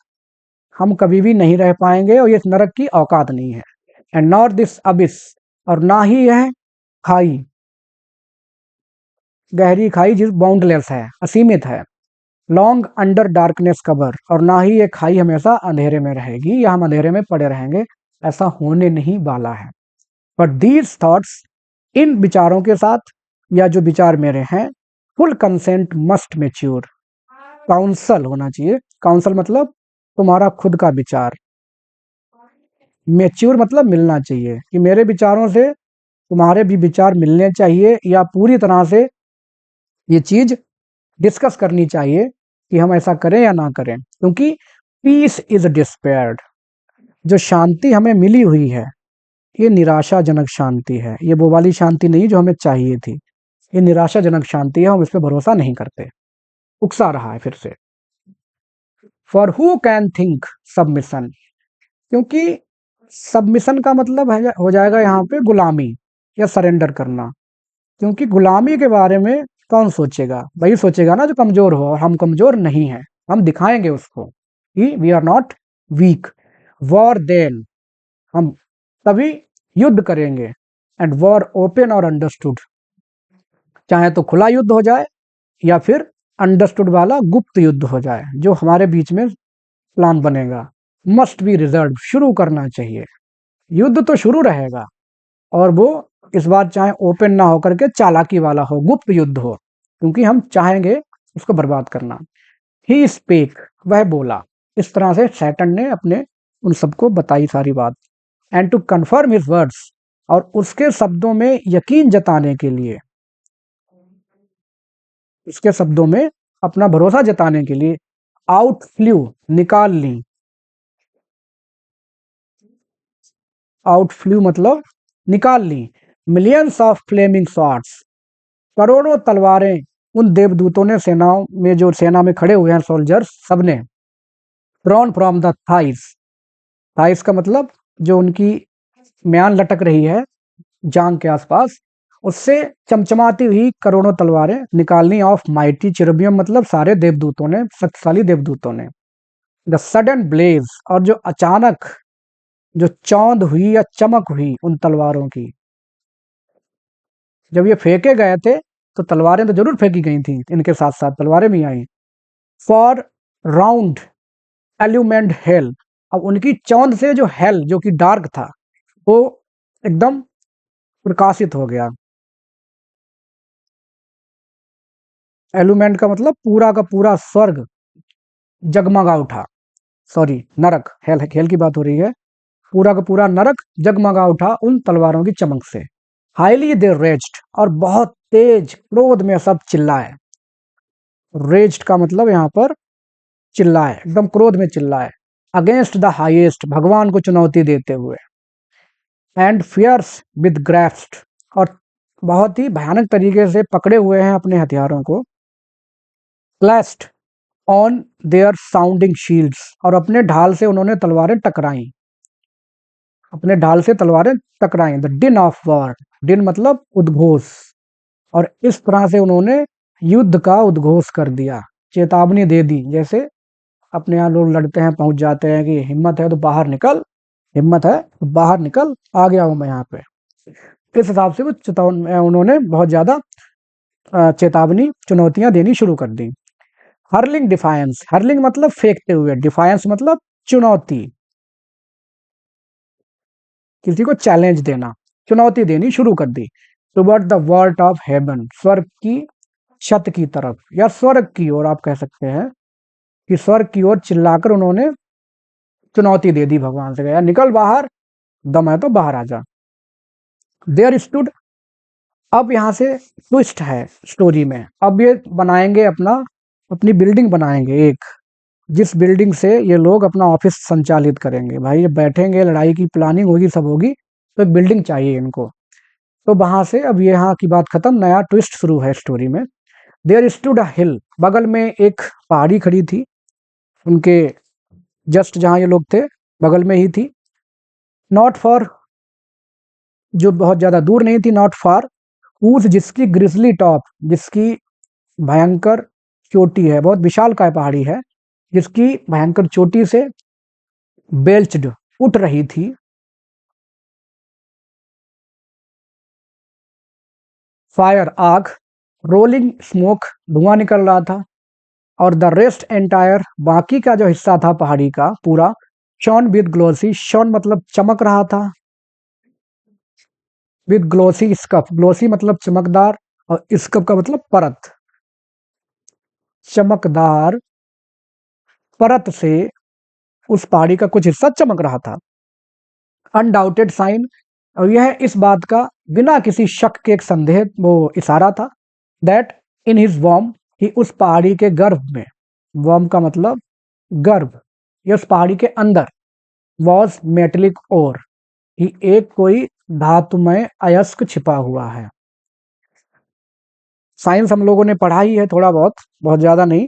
हम कभी भी नहीं रह पाएंगे, और ये नरक की औकात नहीं है। एंड नॉट दिस अबिस, और ना ही यह खाई, गहरी खाई जिस बाउंडलेस है, असीमित है। लॉन्ग अंडर डार्कनेस कवर, और ना ही ये खाई हमेशा अंधेरे में रहेगी या हम अंधेरे में पड़े रहेंगे, ऐसा होने नहीं वाला है। बट दीज थॉट्स, इन विचारों के साथ, या जो विचार मेरे हैं, full consent must mature, counsel होना चाहिए, काउंसल मतलब तुम्हारा खुद का विचार, मेच्योर मतलब मिलना चाहिए, कि मेरे विचारों से तुम्हारे भी विचार मिलने चाहिए, या पूरी तरह से ये चीज डिस्कस करनी चाहिए कि हम ऐसा करें या ना करें, क्योंकि पीस इज डिस्पेयर्ड, जो शांति हमें मिली हुई है, ये निराशाजनक शांति है, ये वो वाली शांति नहीं जो हमें चाहिए थी। ये निराशाजनक शांति है, हम इस पे भरोसा नहीं करते। उकसा रहा है फिर से। For who can think submission, क्योंकि सबमिशन का मतलब है हो जाएगा यहाँ पे गुलामी या सरेंडर करना। क्योंकि गुलामी के बारे में कौन सोचेगा? वही सोचेगा ना जो कमजोर हो, और हम कमजोर नहीं हैं। हम दिखाएंगे उसको कि we are not weak. War then, हम तभी युद्ध करेंगे। And war open or understood, चाहे तो खुला युद्ध हो जाए या फिर अंडरस्टूड वाला गुप्त युद्ध हो जाए, जो हमारे बीच में प्लान बनेगा। मस्ट बी रिजर्व, शुरू करना चाहिए। युद्ध तो शुरू रहेगा, और वो इस बार चाहे ओपन ना होकर के चालाकी वाला हो, गुप्त युद्ध हो, क्योंकि हम चाहेंगे उसको बर्बाद करना। ही स्पेक, वह बोला। इस तरह से सैटर्न ने अपने उन सबको बताई सारी बात। And to confirm his words, और उसके शब्दों में यकीन जताने के लिए, उसके शब्दों में अपना भरोसा जताने के लिए, आउट फ्लू, निकाल ली। आउट फ्लू मतलब निकाल ली। मिलियंस ऑफ फ्लेमिंग स्वॉर्ड्स, करोड़ों तलवारें उन देवदूतों ने, सेनाओं में जो सेना में खड़े हुए हैं सोल्जर्स, सबने। Drawn from the thighs, thighs का मतलब जो उनकी म्यान लटक रही है जांग के आसपास, उससे चमचमाती हुई करोड़ों तलवारें निकालनी। ऑफ माइटी चिरबियम मतलब सारे देवदूतों ने, शक्तिशाली देवदूतों ने। द सडन ब्लेज, और जो अचानक जो चौंध हुई या चमक हुई उन तलवारों की, जब ये फेंके गए थे तो तलवारें तो जरूर फेंकी गई थी, इनके साथ साथ तलवारें भी आई। फॉर राउंड एल्यूमेंट हेल, अब उनकी चौंध से जो हेल, जो कि डार्क था, वो एकदम प्रकाशित हो गया। एल्यूमेंट का मतलब पूरा का पूरा स्वर्ग जगमगा उठा। सॉरी, नरक, हेल हेल की बात हो रही है। पूरा का पूरा नरक जगमगा उठा उन तलवारों की चमक से। हाईली दे रेज्ड, और बहुत तेज क्रोध में सब चिल्लाए। रेज्ड का मतलब यहाँ पर चिल्लाए, एकदम क्रोध में चिल्लाए। अगेंस्ट द हाईएस्ट, भगवान को चुनौती देते हुए। एंड फियर्स विद ग्रेफ्ट, और बहुत ही भयानक तरीके से पकड़े हुए हैं अपने हथियारों को। क्लैस्ट ऑन देयर साउंडिंग शील्ड्स, और अपने ढाल से उन्होंने तलवारें टकराई। अपने ढाल से तलवारें टकराई। द डिन ऑफ वॉर, डिन मतलब उद्घोष, और इस तरह से उन्होंने युद्ध का उद्घोष कर दिया, चेतावनी दे दी। जैसे अपने यहाँ लोग लड़ते हैं, पहुंच जाते हैं कि हिम्मत है तो बाहर निकल, हिम्मत है तो बाहर निकल, आ गया हूं मैं यहाँ पे। इस हिसाब से वो चेतावनी, उन्होंने बहुत ज्यादा चेतावनी, चुनौतियां देनी शुरू कर दी। हर्लिंग डिफायंस, हर्लिंग मतलब फेंकते हुए, डिफायंस मतलब चुनौती, किसी को चैलेंज देना, चुनौती देनी शुरू कर दी। Toward the world of heaven, स्वर्ग की छत की तरफ, या स्वर्ग की ओर आप कह सकते हैं, कि स्वर्ग की ओर चिल्लाकर उन्होंने चुनौती दे दी भगवान से, गया निकल बाहर, दम है तो बाहर आ जा। देयर स्टूड, अब यहाँ से ट्विस्ट है स्टोरी में। अब ये बनाएंगे अपना, अपनी बिल्डिंग बनाएंगे एक, जिस बिल्डिंग से ये लोग अपना ऑफिस संचालित करेंगे। भाई जब बैठेंगे, लड़ाई की प्लानिंग होगी, सब होगी, तो एक बिल्डिंग चाहिए इनको। तो वहां से अब ये यहाँ की बात खत्म, नया ट्विस्ट शुरू है स्टोरी में। देयर स्टूड अ हिल, बगल में एक पहाड़ी खड़ी थी उनके, जस्ट जहाँ ये लोग थे बगल में ही थी। नॉट फॉर, जो बहुत ज्यादा दूर नहीं थी, नॉट फार, ऊज जिसकी ग्रिजली टॉप, जिसकी भयंकर चोटी है, बहुत विशाल काय पहाड़ी है, जिसकी भयंकर चोटी से बेल्च्ड, उठ रही थी, फायर, आग, रोलिंग स्मोक, धुआं निकल रहा था। और द रेस्ट एंटायर, बाकी का जो हिस्सा था पहाड़ी का पूरा, शॉन विद ग्लोसी, शॉन मतलब चमक रहा था, विद ग्लोसी स्कफ, ग्लोसी मतलब चमकदार, और स्कफ का मतलब परत, चमकदार परत से उस पहाड़ी का कुछ हिस्सा चमक रहा था। अनडाउटेड साइन, और यह इस बात का बिना किसी शक के एक संदेह, वो इशारा था, दैट इन हिज वॉर्म, कि उस पहाड़ी के गर्भ में, वॉर्म का मतलब गर्भ, या उस पहाड़ी के अंदर, वॉज मेटलिक ओर, कि एक कोई धातुमय अयस्क छिपा हुआ है। साइंस हम लोगों ने पढ़ा ही है थोड़ा बहुत, बहुत ज़्यादा नहीं,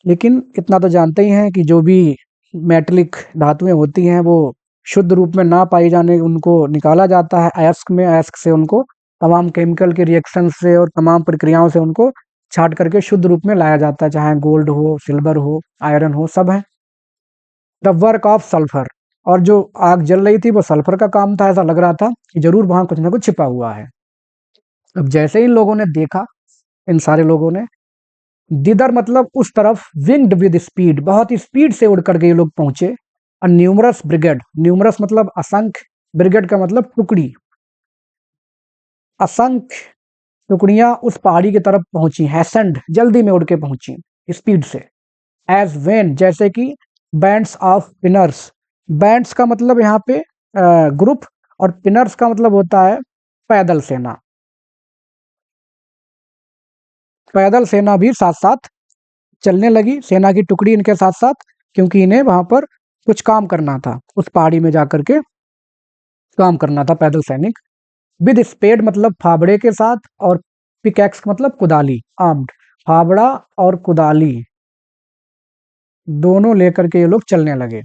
लेकिन इतना तो जानते ही हैं कि जो भी मेटलिक धातुएं होती हैं वो शुद्ध रूप में ना पाई जाने उनको निकाला जाता है अयस्क में, अयस्क से उनको तमाम केमिकल के रिएक्शन से और तमाम प्रक्रियाओं से उनको छाट करके शुद्ध रूप में लाया जाता है, चाहे गोल्ड हो, सिल्वर हो, आयरन हो, सब है। द वर्क ऑफ सल्फर, और जो आग जल रही थी वो सल्फर का काम था, ऐसा लग रहा था कि जरूर वहां कुछ ना कुछ छिपा हुआ है। अब जैसे ही इन लोगों ने देखा, इन सारे लोगों ने, दिदर मतलब उस तरफ, विंग्ड विद स्पीड, बहुत ही स्पीड से उड़ करके ये लोग पहुंचे। न्यूमरस ब्रिगेड, न्यूमरस मतलब असंख्य, ब्रिगेड का मतलब टुकड़ी, असंख्य टुकड़ियां उस पहाड़ी की तरफ पहुंची, हैसेंड जल्दी में उड़ के पहुंची स्पीड से। एज वेन जैसे कि बैंड्स ऑफ पिनर्स, बैंड्स का मतलब यहाँ पे ग्रुप, और पिनर्स का मतलब होता है पैदल सेना। पैदल सेना भी साथ साथ चलने लगी, सेना की टुकड़ी इनके साथ साथ, क्योंकि इन्हें वहां पर कुछ काम करना था, उस पहाड़ी में जाकर के काम करना था पैदल सैनिक। विद स्पेड मतलब फावड़े के साथ, और पिकैक्स मतलब कुदाली, आर्म्ड, फावड़ा और कुदाली दोनों लेकर के ये लोग चलने लगे।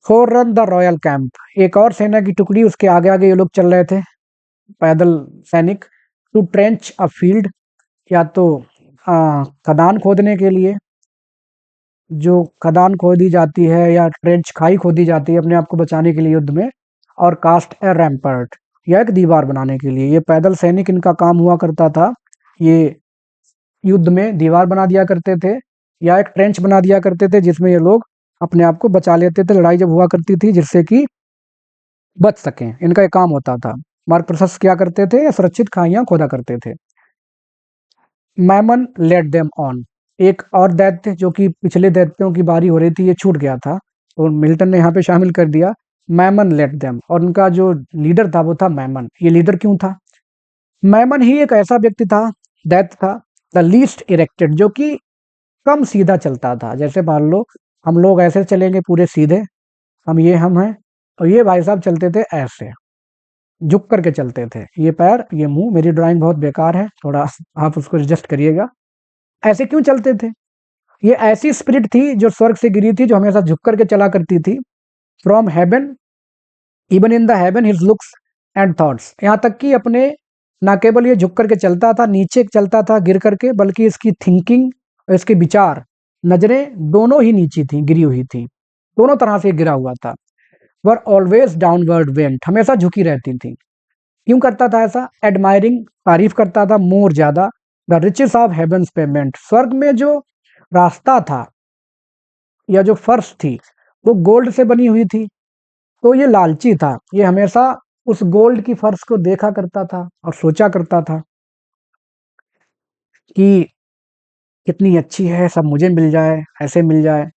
Four run the royal camp, एक और सेना की टुकड़ी उसके आगे आगे ये लोग चल रहे थे, पैदल सैनिक। टू ट्रेंच अ फील्ड, या तो खदान खोदने के लिए, जो खदान खोदी जाती है या ट्रेंच खाई खोदी जाती है अपने आप को बचाने के लिए युद्ध में, और कास्ट ए रैम्पर्ट, या एक दीवार बनाने के लिए। ये पैदल सैनिक, इनका काम हुआ करता था, ये युद्ध में दीवार बना दिया करते थे या एक ट्रेंच बना दिया करते थे, जिसमें ये लोग अपने आप को बचा लेते थे, लड़ाई जब हुआ करती थी, जिससे कि बच सकें, इनका एक काम होता था। मार्ग प्रशस्त क्या करते थे, या सुरक्षित खाइयां खोदा करते थे। मैमन लेट देम ऑन, एक और दैत्य जो कि पिछले दैत्यों की बारी हो रही थी, ये छूट गया था, और मिल्टन ने यहाँ पे शामिल कर दिया मैमन लेट देम, और उनका जो लीडर था वो था मैमन। ये लीडर क्यों था? मैमन ही एक ऐसा व्यक्ति था, दैत्य था, द लीस्ट इरेक्टेड, जो कि कम सीधा चलता था। जैसे मान लो हम लोग ऐसे चलेंगे पूरे सीधे, हम हैं, और ये भाई साहब चलते थे ऐसे, झुक करके चलते थे, ये पैर ये मुंह, मेरी ड्राइंग बहुत बेकार है, थोड़ा आप उसको एडजस्ट करिएगा। ऐसे क्यों चलते थे? ये ऐसी स्पिरिट थी जो स्वर्ग से गिरी थी, जो हमेशा झुक करके चला करती थी। From heaven, even in the heaven his looks and thoughts, यहाँ तक कि अपने, ना केवल ये झुक करके चलता था, नीचे चलता था गिर करके, बल्कि इसकी थिंकिंग और इसके विचार, नजरें दोनों ही नीची थी, गिरी हुई थी, दोनों तरह से गिरा हुआ था। वर ऑलवेज डाउनवर्ड वेंट, हमेशा झुकी रहती थी। क्यों करता था ऐसा? एडमायरिंग, तारीफ करता था मोर ज्यादा, the riches of heaven's pavement, स्वर्ग में जो रास्ता था या जो फर्श थी वो गोल्ड से बनी हुई थी, तो ये लालची था, ये हमेशा उस गोल्ड की फर्श को देखा करता था और सोचा करता था कि कितनी अच्छी है, सब मुझे मिल जाए, ऐसे मिल जाए।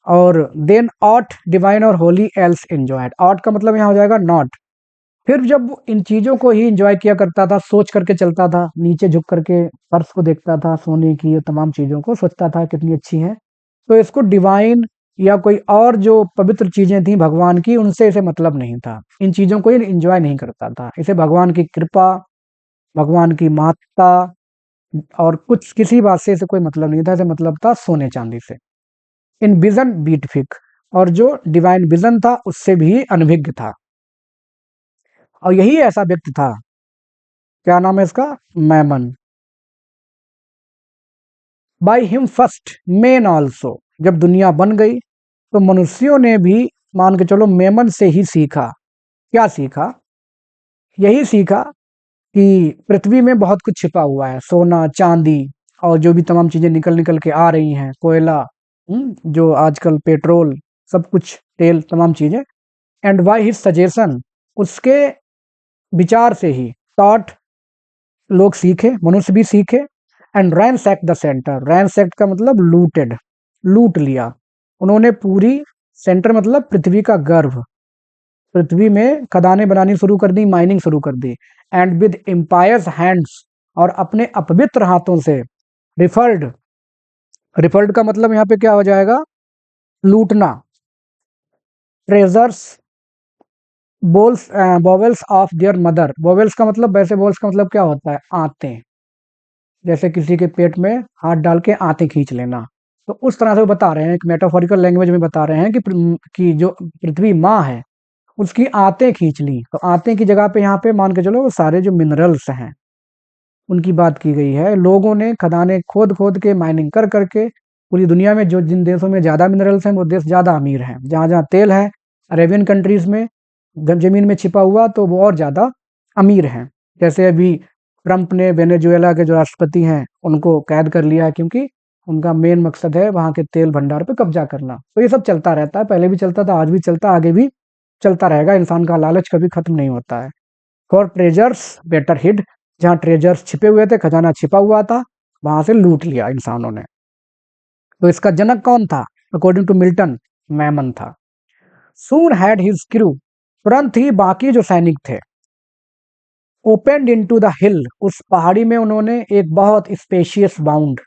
और देन ऑट डिवाइन और होली एल्स एंजॉयड, ऑट का मतलब यहाँ हो जाएगा नॉट। फिर जब वो इन चीजों को ही एंजॉय किया करता था, सोच करके चलता था, नीचे झुक करके फर्श को देखता था, सोने की और तमाम चीजों को सोचता था कितनी अच्छी है, तो इसको डिवाइन या कोई और जो पवित्र चीजें थी भगवान की, उनसे इसे मतलब नहीं था, इन चीजों को ये एंजॉय नहीं करता था, इसे भगवान की कृपा, भगवान की महत्ता और कुछ किसी बात से इसे कोई मतलब नहीं था, इसे मतलब था सोने चांदी से। इन विजन बीटफिक, और जो डिवाइन विजन था उससे भी अनभिज्ञ था, और यही ऐसा व्यक्ति था, क्या नाम है इसका? Mammon. By him first men also, जब दुनिया बन गई तो मनुष्यों ने भी, मान के चलो, मेमन से ही सीखा। क्या सीखा? यही सीखा कि पृथ्वी में बहुत कुछ छिपा हुआ है, सोना चांदी और जो भी तमाम चीजें निकल निकल के आ रही हैं, कोयला, जो आजकल पेट्रोल, सब कुछ, तेल, तमाम चीजें। एंड बाय हिज सजेशन, उसके विचार से ही, थॉट, लोग सीखे, मनुष्य भी सीखे। एंड रैंसैक्ड द सेंटर, रैंसैक्ड का मतलब लूटेड, लूट लिया उन्होंने पूरी, सेंटर मतलब पृथ्वी का गर्भ, पृथ्वी में खदानें बनानी शुरू कर दी, माइनिंग शुरू कर दी। एंड विद एम्पायर्स हैंड्स, और अपने अपवित्र हाथों से, रिफर्ड, रिफर्ड का मतलब यहाँ पे क्या हो जाएगा? लूटना। Treasures, bowls, bowels of their mother, bowels का मतलब, वैसे बॉल्स का मतलब क्या होता है? आते, जैसे किसी के पेट में हाथ डाल के आंतें खींच लेना। तो उस तरह से वो बता रहे हैं, एक मेटाफोरिकल लैंग्वेज में बता रहे हैं कि जो पृथ्वी माँ है उसकी आंतें खींच ली। तो आंतें की जगह पे यहाँ पे मान के चलो वो सारे जो मिनरल्स हैं उनकी बात की गई है। लोगों ने खदानें खोद खोद के, माइनिंग कर करके, पूरी दुनिया में जो जिन देशों में ज़्यादा मिनरल्स हैं वो देश ज़्यादा अमीर हैं। जहाँ जहाँ तेल है अरेबियन कंट्रीज़ में ज़मीन में छिपा हुआ, तो वो और ज़्यादा अमीर हैं। जैसे अभी ट्रंप ने वेनेजुएला के जो राष्ट्रपति हैं उनको कैद कर लिया है, क्योंकि उनका मेन मकसद है वहाँ के तेल भंडार पे कब्जा करना। तो ये सब चलता रहता है, पहले भी चलता था, आज भी चलता, आगे भी चलता रहेगा। इंसान का लालच कभी खत्म नहीं होता है। फॉर ट्रेजर्स बेटर हिड, जहाँ ट्रेजर्स छिपे हुए थे, खजाना छिपा हुआ था, वहां से लूट लिया इंसानों ने। तो इसका जनक कौन था? अकॉर्डिंग टू मिल्टन, मैमन था। सून हैड हिज क्रू, तुरंत ही बाकी जो सैनिक थे, ओपेंड इनटू द हिल, उस पहाड़ी में उन्होंने एक बहुत स्पेशियस बाउंड,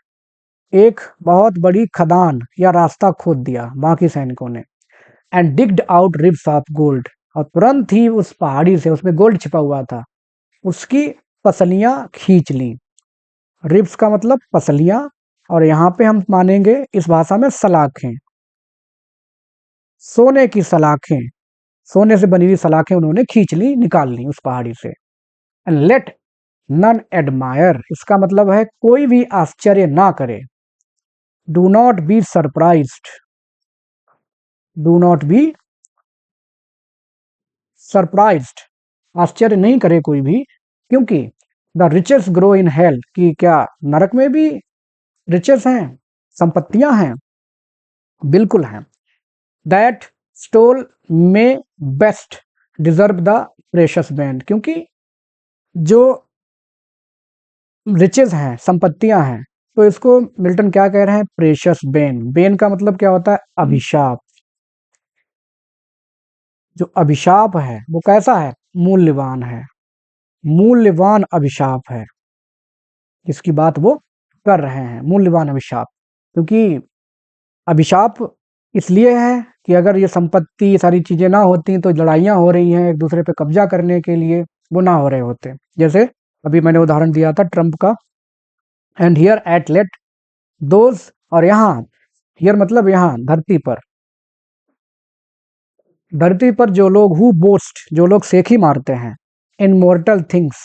एक बहुत बड़ी खदान या रास्ता खोद दिया बाकी सैनिकों ने। And digged out ribs of gold, और तुरंत ही उस पहाड़ी से, उसमें गोल्ड छिपा हुआ था, उसकी पसलियां खींच ली। रिब्स का मतलब पसलियां, और यहाँ पे हम मानेंगे इस भाषा में सलाखें, सोने की सलाखें, सोने से बनी हुई सलाखें उन्होंने खींच ली, निकाल ली उस पहाड़ी से। एंड लेट नन एडमायर, इसका मतलब है कोई भी आश्चर्य ना करे। Do not be surprised, do not be surprised, आश्चर्य नहीं करे कोई भी, क्योंकि the riches grow in hell, कि क्या नरक में भी रिचेस हैं, संपत्तियां हैं? बिल्कुल हैं। दैट स्टोल में best deserve the precious band, क्योंकि जो रिचेस हैं, संपत्तियां हैं, तो इसको मिल्टन क्या कह रहे हैं? Precious Ben. बेन का मतलब क्या होता है? अभिशाप। जो अभिशाप है वो कैसा है? मूल्यवान है, मूल्यवान अभिशाप है, जिसकी बात वो कर रहे हैं, मूल्यवान अभिशाप। क्योंकि अभिशाप इसलिए है कि अगर ये संपत्ति, ये सारी चीजें ना होती तो लड़ाइयाँ हो रही हैं एक दूसरे पे कब्जा करने के लिए, वो ना हो रहे होते। जैसे अभी मैंने उदाहरण दिया था ट्रंप का। And here eight late those, और यहाँ, हियर मतलब यहाँ धरती पर, धरती पर जो लोग, हु बोस्ट, जो लोग सेखी मारते हैं, इन मोर्टल थिंग्स,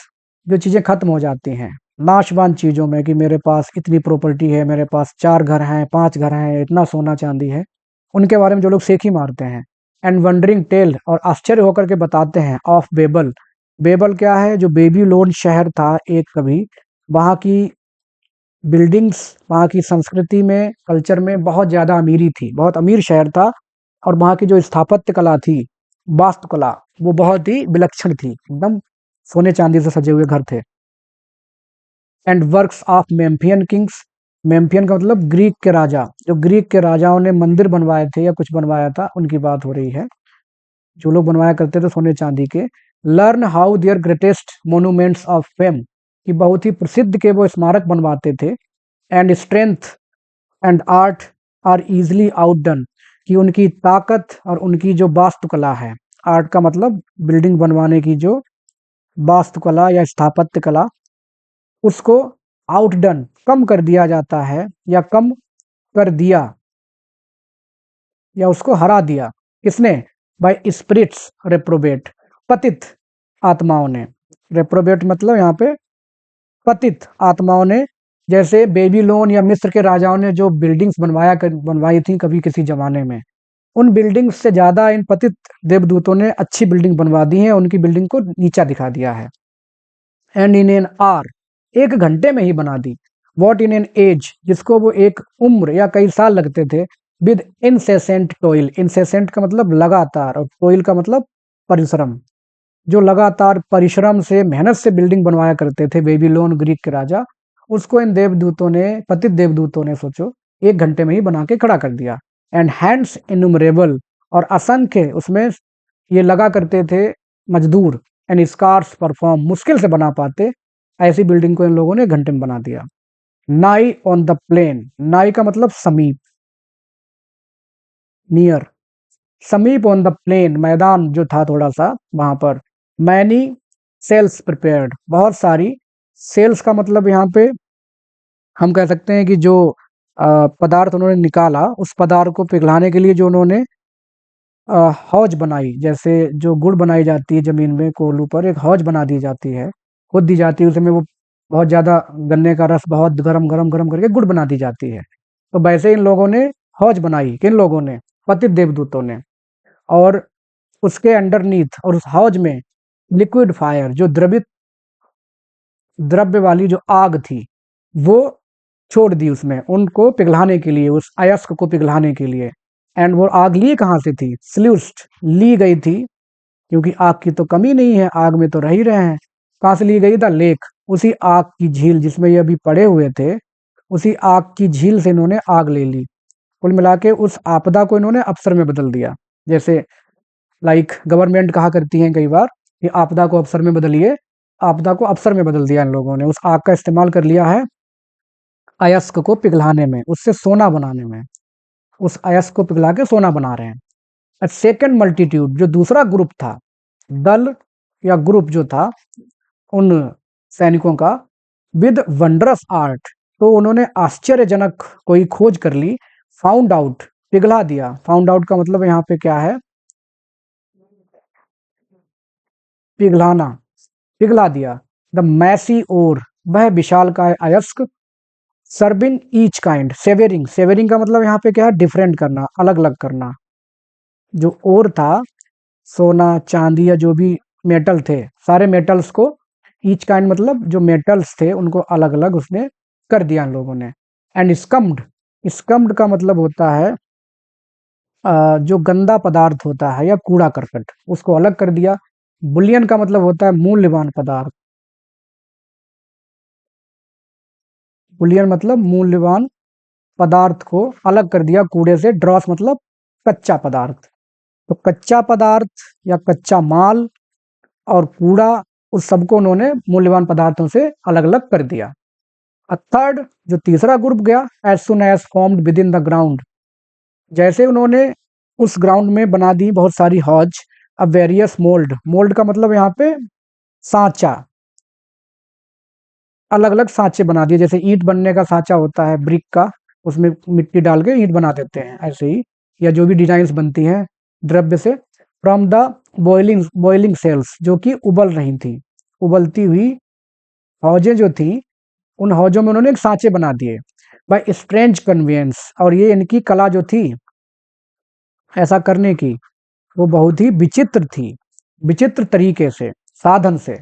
जो चीजें खत्म हो जाती हैं, नाशवान चीजों में, कि मेरे पास इतनी प्रॉपर्टी है, मेरे पास 4 घर हैं, 5 घर हैं, इतना सोना चांदी है, उनके बारे में जो लोग सेखी मारते हैं। एंड वंडरिंग टेल, और आश्चर्य होकर के बताते हैं, ऑफ बेबल। बेबल क्या है? जो बेबीलोन शहर था एक कभी, वहाँ की बिल्डिंग्स, वहाँ की संस्कृति में, कल्चर में बहुत ज़्यादा अमीरी थी, बहुत अमीर शहर था। और वहाँ की जो स्थापत्य कला थी, वास्तुकला, वो बहुत ही विलक्षण थी, एकदम सोने चांदी से सजे हुए घर थे। एंड वर्क्स ऑफ मेम्फियन किंग्स, मेम्फियन का मतलब ग्रीक के राजा, जो ग्रीक के राजाओं ने मंदिर बनवाए थे या कुछ बनवाया था, उनकी बात हो रही है, जो लोग बनवाया करते थे सोने चांदी के। Learn how their greatest monuments of fame, कि बहुत ही प्रसिद्ध के वो स्मारक बनवाते थे। And strength and art are easily outdone, कि उनकी ताकत और उनकी जो वास्तुकला है, आर्ट का मतलब बिल्डिंग बनवाने की जो वास्तुकला या स्थापत्य कला, उसको आउटडन, कम कर दिया जाता है, या कम कर दिया, या उसको हरा दिया। किसने? बाय स्पिरिट्स रेप्रोबेट, पतित आत्माओं ने। रेप्रोबेट मतलब यहाँ पे पतित आत्माओं ने। जैसे बेबीलोन या मिस्र के राजाओं ने जो बिल्डिंग्स बनवाई थी कभी किसी जमाने में, उन बिल्डिंग्स से ज्यादा इन पतित देवदूतों ने अच्छी बिल्डिंग बनवा दी है, उनकी बिल्डिंग को नीचा दिखा दिया है। एंड इन एन आर, 1 घंटे में ही बना दी। वॉट इन एन एज, जिसको वो एक उम्र या कई साल लगते थे। विद इनसेसेंट टोइल, इनसेसेंट का मतलब लगातार, और टोइल का मतलब परिश्रम, जो लगातार परिश्रम से, मेहनत से बिल्डिंग बनवाया करते थे बेबीलोन ग्रीक के राजा, उसको इन देवदूतों ने, पतित देवदूतों ने, सोचो 1 घंटे में ही बना के खड़ा कर दिया। एंड हैंड्स इनुमरेबल, और असंख्य उसमें ये लगा करते थे मजदूर। एंड स्कार्स परफॉर्म, मुश्किल से बना पाते, ऐसी बिल्डिंग को इन लोगों ने 1 घंटे में बना दिया। नाई ऑन द प्लेन, नाई का मतलब समीप, नियर, समीप ऑन द प्लेन, मैदान जो था थोड़ा सा वहां पर। मैनी सेल्स प्रिपेयर्ड, बहुत सारी, सेल्स का मतलब यहाँ पे हम कह सकते हैं कि जो पदार्थ उन्होंने निकाला, उस पदार्थ को पिघलाने के लिए जो उन्होंने हौज बनाई, जैसे जो गुड़ बनाई जाती है ज़मीन में कोल्हू पर, एक हौज बना दी जाती है, खोद दी जाती है, उसमें वो बहुत ज़्यादा गन्ने का रस बहुत गरम गरम गरम करके गुड़ बना दी जाती है। तो वैसे इन लोगों ने हौज बनाई, किन लोगों ने? पतित देवदूतों ने। और उसके अंडरनीथ और उस हौज में लिक्विड फायर, जो द्रवित द्रव्य वाली जो आग थी, वो छोड़ दी उसमें, उनको पिघलाने के लिए, उस अयस्क को पिघलाने के लिए। एंड वो आग ली कहाँ से थी? स्ल्यूस्ड, ली गई थी, क्योंकि आग की तो कमी नहीं है, आग में तो रह ही रहे हैं। कहाँ से ली गई? द लेक, उसी आग की झील जिसमें ये अभी पड़े हुए थे, उसी आग की झील से इन्होंने आग ले ली। कुल मिला के उस आपदा को इन्होंने अवसर में बदल दिया। जैसे लाइक गवर्नमेंट कहा करती है कई बार कि आपदा को अवसर में बदलिए, आपदा को अवसर में बदल दिया इन लोगों ने। उस आग का इस्तेमाल कर लिया है अयस्क को पिघलाने में, उससे सोना बनाने में। उस अयस्क को पिघला के सोना बना रहे हैं। सेकेंड मल्टीट्यूड, जो दूसरा ग्रुप था, दल या ग्रुप जो था उन सैनिकों का, विद वंडरस आर्ट, तो उन्होंने आश्चर्यजनक कोई खोज कर ली। फाउंड आउट, पिघला दिया। फाउंड आउट का मतलब यहाँ पे क्या है? पिघलाना, पिघला दिया। द मैसी ओर, वह विशाल का अयस्क। सर्बिंग ईच काइंड, सेवेरिंग, सेवेरिंग का मतलब यहाँ पे क्या है? डिफरेंट करना, अलग अलग करना। जो ओर था, सोना चांदी या जो भी मेटल थे, सारे मेटल्स को, ईच काइंड मतलब जो मेटल्स थे उनको अलग अलग उसने कर दिया इन लोगों ने। एंड स्कम्ड, स्कम्ड का मतलब होता है जो गंदा पदार्थ होता है या कूड़ा करकट, उसको अलग कर दिया। बुलियन का मतलब होता है मूल्यवान पदार्थ। बुलियन मतलब मूल्यवान पदार्थ को अलग कर दिया कूड़े से। ड्रॉस मतलब कच्चा पदार्थ। तो कच्चा पदार्थ या कच्चा माल और कूड़ा, उस सबको उन्होंने मूल्यवान पदार्थों से अलग अलग कर दिया। थर्ड, जो तीसरा ग्रुप गया, as soon as formed within the ground, जैसे उन्होंने उस ग्राउंड में बना दी बहुत सारी हौज। अब वेरियस मोल्ड, मोल्ड का मतलब यहाँ पे सांचा, अलग अलग सांचे बना दिए। जैसे ईंट बनने का सांचा होता है ब्रिक का, उसमें मिट्टी डाल के ईंट बना देते हैं, ऐसे ही, या जो भी डिजाइन्स बनती हैं द्रव्य से। From the boiling boiling cells, जो कि उबल रही थी, उबलती हुई हौजें जो थी, उन हौजों में उन्होंने एक सांचे बना दिए। बाय स्ट्रेंज कन्वेंस, और ये इनकी कला जो थी ऐसा करने की, वो बहुत ही विचित्र थी, विचित्र तरीके से, साधन से।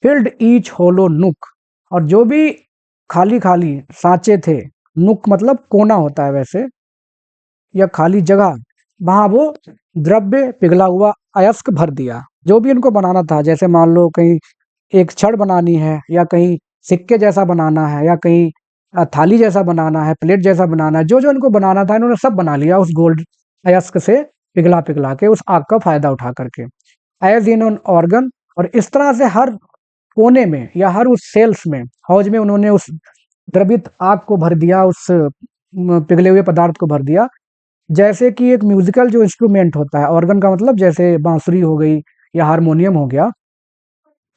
फिल्ड ईच होलो नुक, और जो भी खाली खाली सांचे थे, नुक मतलब कोना होता है वैसे, या खाली जगह, वहां वो द्रव्य पिघला हुआ अयस्क भर दिया। जो भी इनको बनाना था, जैसे मान लो कहीं एक छड़ बनानी है, या कहीं सिक्के जैसा बनाना है, या कहीं थाली जैसा बनाना है, प्लेट जैसा बनाना है, जो जो इनको बनाना था इन्होंने सब बना लिया उस गोल्ड अयस्क से पिघला पिघला के, उस आग का फायदा उठा करके। एज इन ऑन ऑर्गन, और इस तरह से हर कोने में या हर उस सेल्स में, हौज में उन्होंने उस द्रवित आग को भर दिया, उस पिघले हुए पदार्थ को भर दिया। जैसे कि एक म्यूजिकल जो इंस्ट्रूमेंट होता है, ऑर्गन का मतलब जैसे बांसुरी हो गई या हारमोनियम हो गया।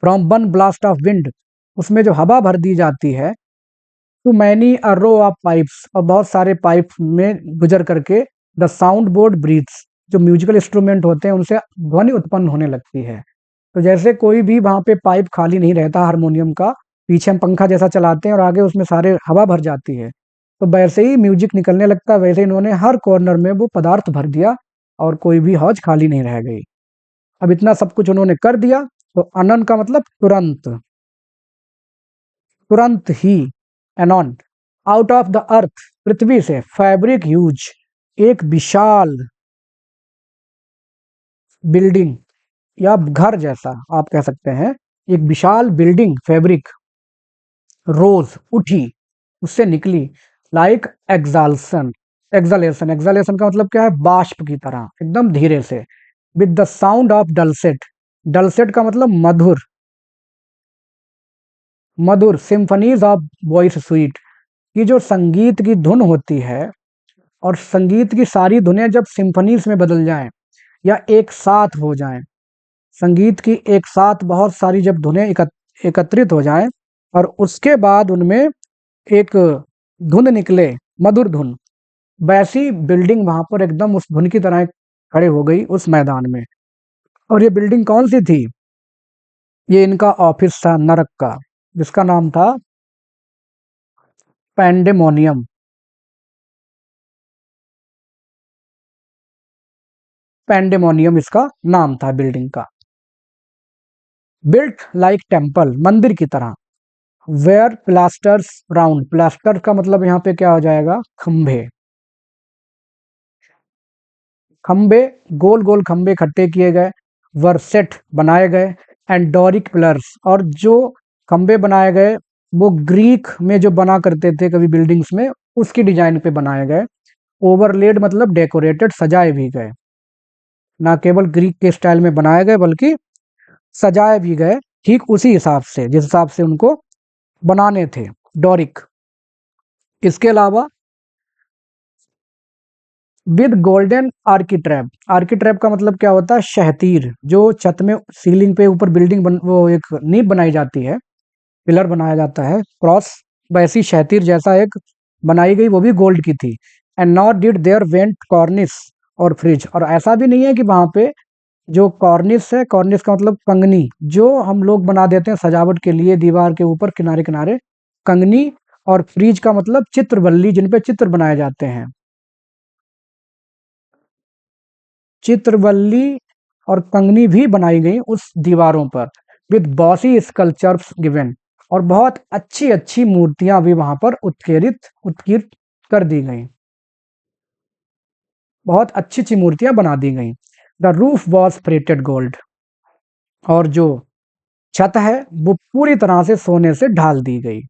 From one blast of wind, उसमें जो हवा भर दी जाती है, to many a row of pipes, और बहुत सारे पाइप में गुजर करके, द साउंड बोर्ड ब्रीथ्स, जो म्यूजिकल इंस्ट्रूमेंट होते हैं उनसे ध्वनि उत्पन्न होने लगती है। तो जैसे कोई भी वहां पे पाइप खाली नहीं रहता हारमोनियम का, पीछे हम पंखा जैसा चलाते हैं और आगे उसमें सारे हवा भर जाती है, तो वैसे ही म्यूजिक निकलने लगता है। वैसे इन्होंने हर कॉर्नर में वो पदार्थ भर दिया और कोई भी हौज खाली नहीं रह गई। अब इतना सब कुछ उन्होंने कर दिया, तो अनन का मतलब तुरंत, तुरंत ही, एनॉन, आउट ऑफ द अर्थ, पृथ्वी से, फैब्रिक ह्यूज, एक विशाल बिल्डिंग या घर जैसा आप कह सकते हैं, एक विशाल बिल्डिंग, फैब्रिक, रोज उठी, उससे निकली। लाइक एक्साल्सन, एक्सालेशन, एक्सालेशन का मतलब क्या है? बाष्प की तरह, एकदम धीरे से। विद द साउंड ऑफ डलसेट, डलसेट का मतलब मधुर, मधुर, सिम्फनीज ऑफ वॉइस स्वीट, की जो संगीत की धुन होती है, और संगीत की सारी धुनें जब सिम्फनीज में बदल जाएं या एक साथ हो जाएं, संगीत की एक साथ बहुत सारी जब धुनें एकत्रित हो जाएं, और उसके बाद उनमें एक धुन निकले मधुर धुन, वैसी बिल्डिंग वहां पर एकदम उस धुन की तरह खड़े हो गई उस मैदान में। और ये बिल्डिंग कौन सी थी? ये इनका ऑफिस था नरक का, जिसका नाम था पैंडेमोनियम। पैंडेमोनियम इसका नाम था बिल्डिंग का। बिल्ट लाइक टेम्पल, मंदिर की तरह। वेयर प्लास्टर्स राउंड, प्लास्टर का मतलब यहाँ पे क्या हो जाएगा? खंभे। खंभे, गोल गोल खंभे इकट्ठे किए गए, वर्सेट बनाए गए, एंड डोरिक पिलर्स, और जो खंभे बनाए गए वो ग्रीक में जो बना करते थे कभी बिल्डिंग्स में, उसकी डिजाइन पे बनाए गए। ओवरलेड मतलब डेकोरेटेड, सजाए भी गए, ना केवल ग्रीक के स्टाइल में बनाए गए बल्कि सजाए भी गए ठीक उसी हिसाब से जिस हिसाब से उनको बनाने थे, डोरिक। इसके अलावा विद गोल्डन आर्कीट्रैप, आर्कीट्रैप का मतलब क्या होता है? शहतीर, जो छत में सीलिंग पे ऊपर बिल्डिंग वो एक नींव बनाई जाती है, पिलर बनाया जाता है क्रॉस, वैसी शहतीर जैसा एक बनाई गई, वो भी गोल्ड की थी। And not did there want cornice or frieze, और ऐसा भी नहीं है कि वहां पे जो कॉर्निस है, कॉर्निस का मतलब कंगनी, जो हम लोग बना देते हैं सजावट के लिए दीवार के ऊपर किनारे किनारे, कंगनी। और फ्रीज का मतलब चित्रबल्ली, जिन पे चित्र बनाए जाते हैं, चित्रबल्ली और कंगनी भी बनाई गई उस दीवारों पर, विद बॉसी स्कल्पचर्स गिवन, और बहुत अच्छी अच्छी मूर्तियां भी वहां पर उत्कीर्त कर दी गई, बहुत अच्छी अच्छी मूर्तियां बना दी गई। The roof was plated gold, और जो छत है वो पूरी तरह से सोने से ढाल दी गई,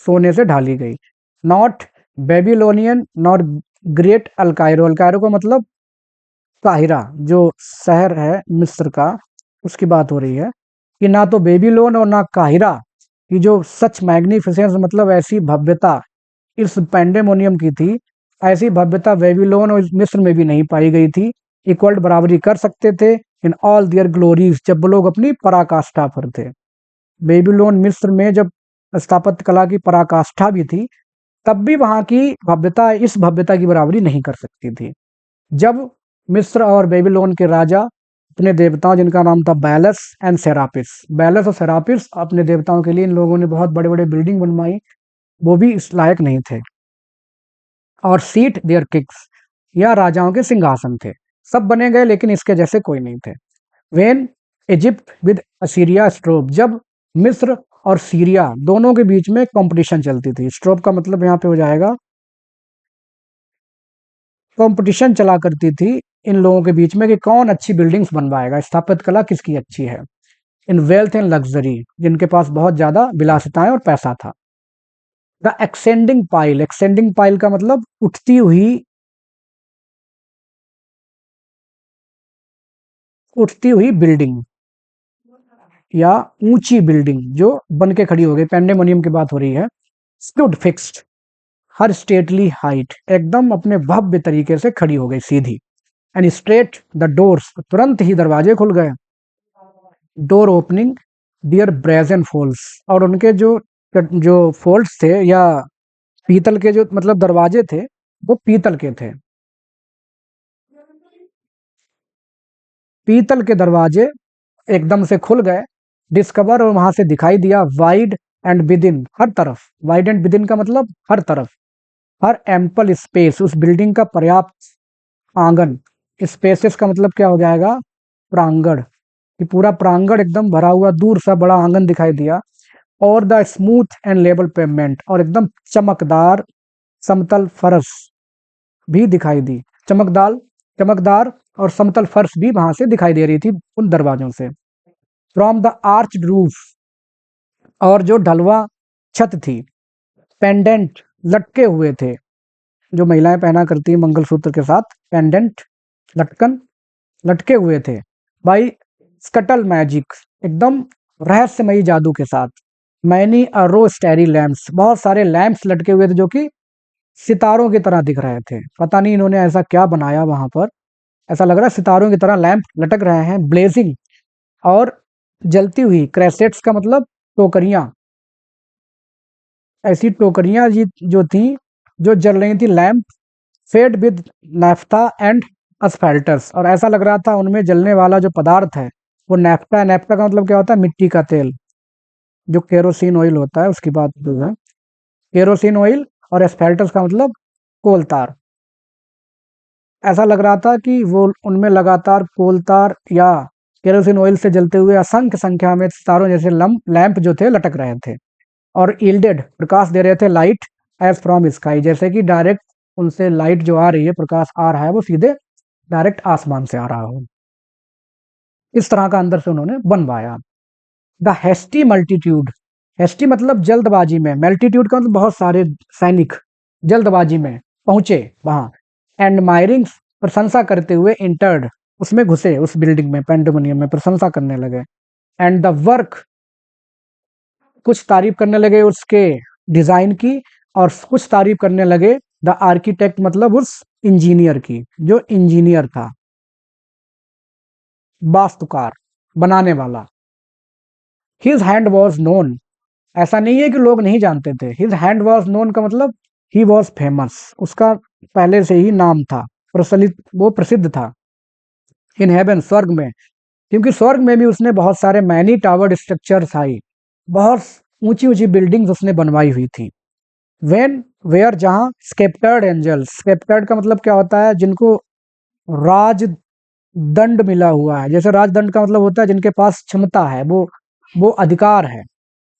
सोने से ढाली गई। नॉट बेबीलोनियन नॉट ग्रेट अलकायरो, अलकायरो का मतलब काहिरा, जो शहर है मिस्र का, उसकी बात हो रही है कि ना तो बेबीलोन और ना काहिरा की जो सच मैग्निफिसेंस मतलब ऐसी भव्यता इस पैंडेमोनियम की थी, ऐसी भव्यता बेबीलोन और मिस्र में भी नहीं पाई गई थी। इक्वल बराबरी कर सकते थे इन ऑल दियर ग्लोरीज, जब वो लोग अपनी पराकाष्ठा पर थे। बेबीलोन मिस्र में जब स्थापत्य कला की पराकाष्ठा भी थी, तब भी वहां की भव्यता इस भव्यता की बराबरी नहीं कर सकती थी। जब मिस्र और बेबीलोन के राजा अपने देवताओं, जिनका नाम था बैलस एंड सेरापिस, बैलस और सेरापिस अपने देवताओं के लिए इन लोगों ने बहुत बड़े बड़े बिल्डिंग बनवाई, वो भी इस लायक नहीं थे। और सीट देयर किंग्स, या राजाओं के सिंहासन थे, सब बने गए लेकिन इसके जैसे कोई नहीं थे। When Egypt with Assyria strobe, जब मिस्र और सीरिया दोनों के बीच में कंपटीशन चलती थी, स्ट्रोब का मतलब यहाँ पे हो जाएगा कंपटीशन चला करती थी इन लोगों के बीच में कि कौन अच्छी बिल्डिंग्स बनवाएगा, स्थापत्य कला किसकी अच्छी है। इन वेल्थ एंड लग्जरी, जिनके पास बहुत ज्यादा विलासिताएं और पैसा था। द एक्सेंडिंग पाइल, एक्सेंडिंग पाइल का मतलब उठती हुई बिल्डिंग या ऊंची बिल्डिंग जो बन के खड़ी हो गई, पेंडेमोनियम की बात हो रही है। Stood fixed her stately height, एकदम अपने भव्य तरीके से खड़ी हो गई सीधी। एंड स्ट्रेट द डोर्स, तुरंत ही दरवाजे खुल गए। Door opening their brazen folds, और उनके जो जो फोल्ड्स थे या पीतल के जो मतलब दरवाजे थे, वो पीतल के थे, पीतल के दरवाजे एकदम से खुल गए। डिस्कवर, और वहां से दिखाई दिया, वाइड एंड विद इन, हर तरफ, वाइड एंड विद इन का मतलब हर तरफ, हर एम्पल स्पेस, उस बिल्डिंग का पर्याप्त आंगन, स्पेसेस का मतलब क्या हो जाएगा? प्रांगण, कि पूरा प्रांगण एकदम भरा हुआ, दूर सा बड़ा आंगन दिखाई दिया। और the smooth and level payment, और एकदम चमकदार समतल फर्श भी दिखाई दी, चमकदार चमकदार और समतल फर्श भी वहां से दिखाई दे रही थी उन दरवाजों से। फ्रॉम द आर्च रूफ, और जो ढलवा छत थी, पेंडेंट लटके हुए थे, जो महिलाएं पहना करती हैं मंगलसूत्र के साथ, पेंडेंट लटकन लटके हुए थे। बाई स्कटल मैजिक, एकदम रहस्यमयी जादू के साथ। मैनी अरो स्टैरी लैम्प्स, बहुत सारे लैंप्स लटके हुए थे जो कि सितारों की तरह दिख रहे थे। पता नहीं इन्होंने ऐसा क्या बनाया वहां पर, ऐसा लग रहा है सितारों की तरह लैंप लटक रहे हैं। ब्लेजिंग, और जलती हुई, क्रेसेट्स का मतलब टोकरियां, ऐसी टोकरियां जो थी, जो जल रही थी, lamp fed with naphtha and asphaltus, और ऐसा लग रहा था उनमें जलने वाला जो पदार्थ है वो नैफ्था, नैफ्था का मतलब क्या होता है, मिट्टी का तेल, जो केरोसिन ऑयल होता है उसकी बात जो है, केरोसिन ऑयल, और एस्फेल्टस का मतलब कोलतार। ऐसा लग रहा था कि वो उनमें लगातार कोलतार या केरोसिन ऑयल से जलते हुए असंख्य संख्या में सितारों जैसे लैंप जो थे लटक रहे थे, और यील्डेड प्रकाश दे रहे थे, लाइट एज फ्रॉम स्काई, जैसे कि डायरेक्ट उनसे लाइट जो आ रही है, प्रकाश आ रहा है, वो सीधे डायरेक्ट आसमान से आ रहा हो। इस तरह का अंदर से उन्होंने बनवाया। द हेस्टी मल्टीट्यूड, हेस्टी मतलब जल्दबाजी में, मल्टीट्यूड का मतलब बहुत सारे सैनिक जल्दबाजी में पहुंचे वहां, एडमायरिंग प्रशंसा करते हुए, इंटर्ड उसमें घुसे, उस बिल्डिंग में, पेंडोमोनियम में प्रशंसा करने लगे, एंड द वर्क कुछ तारीफ करने लगे उसके डिजाइन की, और कुछ तारीफ करने लगे द आर्किटेक्ट मतलब उस इंजीनियर की, जो इंजीनियर था, वास्तुकार, बनाने वाला। हिज हैंड वॉज नोन, ऐसा नहीं है कि लोग नहीं जानते थे, हिज हैंड वॉज नोन का मतलब ही वॉज फेमस, उसका पहले से ही नाम था, प्रचलित, वो प्रसिद्ध था। इन हेवन, स्वर्ग में, क्योंकि स्वर्ग में भी उसने बहुत सारे मैनी टावर्ड स्ट्रक्चर्स आई, बहुत ऊंची ऊंची बिल्डिंग्स उसने बनवाई हुई थी। वेन वेयर, जहां स्केप्टर्ड एंजल्स, स्केप्टर्ड का मतलब क्या होता है, जिनको राज दंड मिला हुआ है, जैसे राजदंड का मतलब होता है जिनके पास क्षमता है, वो अधिकार है,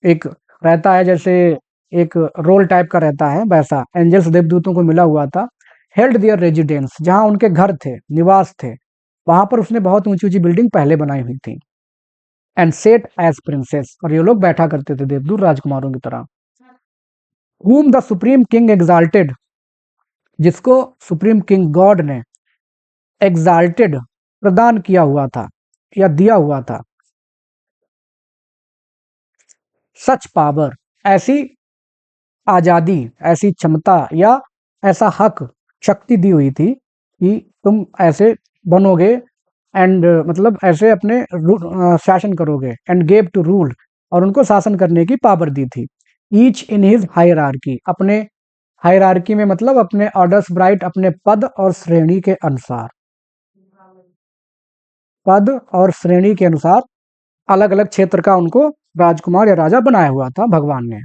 एक रहता है जैसे एक रोल टाइप का रहता है, वैसा एंजल्स देवदूतों को मिला हुआ था। हेल्ड देयर रेजिडेंस, जहां उनके घर थे, निवास थे, वहां पर उसने बहुत ऊंची ऊंची बिल्डिंग पहले बनाई हुई थी। एंड सेट एज प्रिंसेस, और ये लोग बैठा करते थे देवदूत राजकुमारों की तरह। whom the supreme king exalted, जिसको सुप्रीम किंग गॉड ने एग्जाल्टेड प्रदान किया हुआ था या दिया हुआ था। सच पावर, ऐसी आजादी, ऐसी क्षमता या ऐसा हक, शक्ति दी हुई थी कि तुम ऐसे बनोगे, एंड मतलब ऐसे अपने शासन करोगे, एंड गेव टू रूल, और उनको शासन करने की पावर दी थी। ईच इन हिज हायरार्की, अपने हायरार्की में मतलब अपने ऑर्डर्स ब्राइट, अपने पद और श्रेणी के अनुसार, पद और श्रेणी के अनुसार अलग अलग क्षेत्र का उनको राजकुमार या राजा बनाया हुआ था भगवान ने।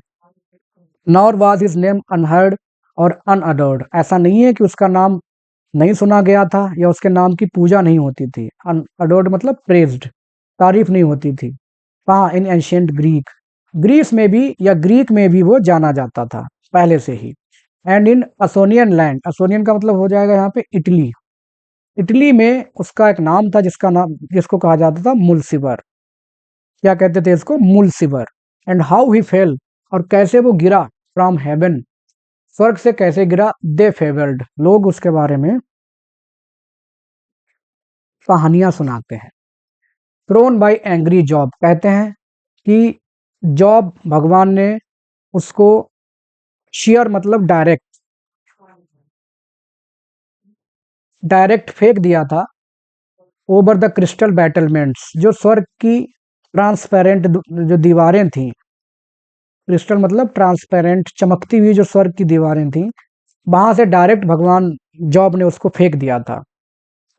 Nor was his name unheard और अनअडोर्ड, ऐसा नहीं है कि उसका नाम नहीं सुना गया था या उसके नाम की पूजा नहीं होती थी। अनअडोर्ड मतलब प्रेज्ड, तारीफ नहीं होती थी। कहाँ, इन एंशियंट ग्रीक, ग्रीस में भी या ग्रीक में भी वो जाना जाता था पहले से ही। एंड इन असोनियन लैंड, असोनियन का मतलब हो जाएगा यहाँ पे इटली, इटली में उसका एक नाम था जिसका नाम, जिसको कहा जाता था मुल्सिवर, क्या कहते थे इसको, मुल्सिवर। एंड हाउ ही फेल, और कैसे वो गिरा, फ्रॉम हेवन, स्वर्ग से कैसे गिरा, दे फेवर्ड, लोग उसके बारे में कहानियां सुनाते हैं। थ्रोन बाय एंग्री जॉब, कहते हैं कि जॉब भगवान ने उसको शेयर मतलब डायरेक्ट, डायरेक्ट फेंक दिया था ओवर द क्रिस्टल बैटलमेंट्स, जो स्वर्ग की ट्रांसपेरेंट जो दीवारें थी, क्रिस्टल मतलब ट्रांसपेरेंट, चमकती हुई जो स्वर्ग की दीवारें थी, वहां से डायरेक्ट भगवान जॉब ने उसको फेंक दिया था।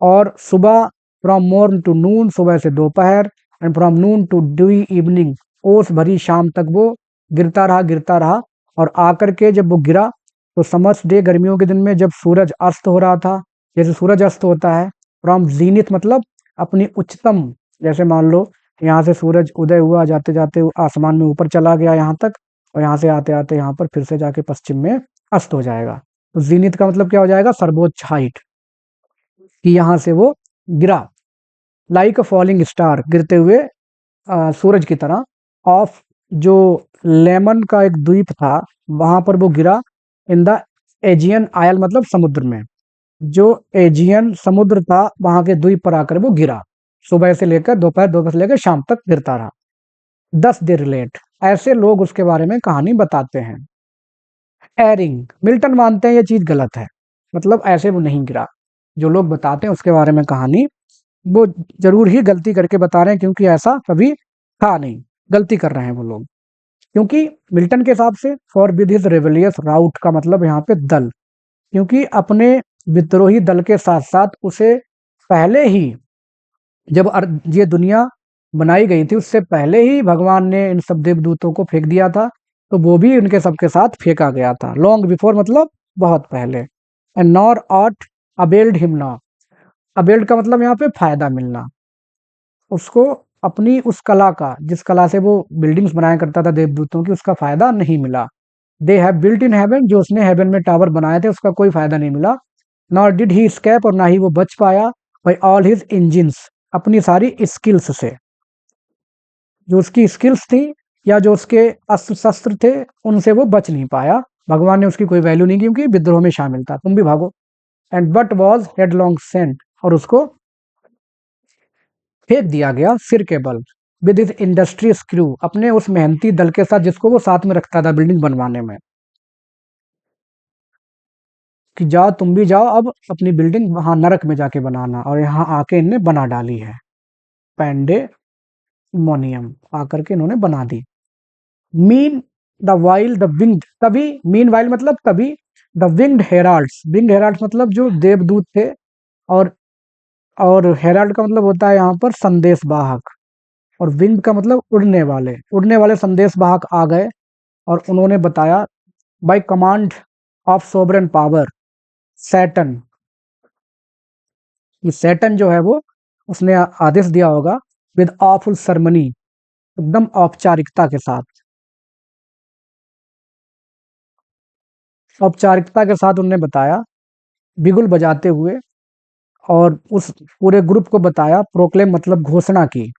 और सुबह, फ्रॉम मॉर्न टू नून, सुबह से दोपहर, and from noon to dewy evening, ओस भरी शाम तक वो गिरता रहा, गिरता रहा। और आकर के जब वो गिरा तो समर्स डे, गर्मियों के दिन में जब सूरज अस्त हो रहा था, जैसे सूरज अस्त होता है, फ्रॉम जीनिथ मतलब अपनी उच्चतम, जैसे मान लो यहाँ से सूरज उदय हुआ, जाते जाते आसमान में ऊपर चला गया यहाँ तक, और यहाँ से आते आते यहाँ पर फिर से जाके पश्चिम में अस्त हो जाएगा। तो जीनिथ का मतलब क्या हो जाएगा, सर्वोच्च हाइट, कि यहाँ से वो गिरा, लाइक अ फॉलिंग स्टार, गिरते हुए सूरज की तरह, ऑफ जो लेमन का एक द्वीप था वहां पर वो गिरा, इन द एजियन आयल मतलब समुद्र में, जो एजियन समुद्र था वहां के द्वीप पर आकर वो गिरा, सुबह से लेकर दोपहर, दोपहर से लेकर शाम तक गिरता रहा। दस दे रिलेट, ऐसे लोग उसके बारे में कहानी बताते हैं। एरिंग, मिल्टन मानते हैं ये चीज गलत है, मतलब ऐसे वो नहीं गिरा, जो लोग बताते हैं उसके बारे में कहानी, वो जरूर ही गलती करके बता रहे हैं, क्योंकि ऐसा कभी था नहीं, गलती कर रहे हैं वो लोग। क्योंकि मिल्टन के हिसाब से फॉर विद हिज रेबेलियस राउट का मतलब यहाँ पे दल, क्योंकि अपने विद्रोही दल के साथ साथ उसे पहले ही, जब ये दुनिया बनाई गई थी उससे पहले ही भगवान ने इन सब देवदूतों को फेंक दिया था, तो वो भी इनके सबके साथ फेंका गया था, लॉन्ग बिफोर मतलब बहुत पहले। एंड नॉर ऑट अबेल्ड हिम नॉ, अबेल्ड का मतलब यहाँ पे फायदा मिलना, उसको अपनी उस कला का, जिस कला से वो बिल्डिंग्स बनाया करता था देवदूतों की, उसका फायदा नहीं मिला। They have built in heaven, जो उसने हेवन में टावर बनाए थे उसका कोई फायदा नहीं मिला। नॉर डिड ही स्केप, और ना ही वो बच पाया बाई ऑल हिज इंजिन्स, अपनी सारी स्किल्स से, जो उसकी स्किल्स थी या जो उसके अस्त्र शस्त्र थे उनसे वो बच नहीं पाया। भगवान ने उसकी कोई वैल्यू नहीं की क्योंकि विद्रोह में शामिल था, तुम भी भागो। एंड बट वॉज हेडलॉन्ग सेंट, और उसको फेंक दिया गया सिर के बल, विद हिज इंडस्ट्रियस क्रू, अपने उस मेहनती दल के साथ जिसको वो साथ में रखता था बिल्डिंग बनवाने में, कि जाओ तुम भी जाओ अब अपनी बिल्डिंग वहां नरक में जाके बनाना, और यहाँ आके इनने बना डाली है, पैंडेमोनियम आकर के इन्होंने बना दी। Mean the while the winged, तभी मीन वाइल मतलब तभी, the winged heralds, winged heralds मतलब जो देवदूत थे, और हेराल्ड का मतलब होता है यहाँ पर संदेश वाहक, और विंग का मतलब उड़ने वाले संदेश वाहक आ गए, और उन्होंने बताया by command of sovereign power Satan, ये सैटन जो है वो उसने आदेश दिया होगा, विद ऑफुल सरमनी, एकदम औपचारिकता के साथ उन्होंने बताया, बिगुल बजाते हुए, और उस पूरे ग्रुप को बताया, प्रोक्लेम मतलब घोषणा की,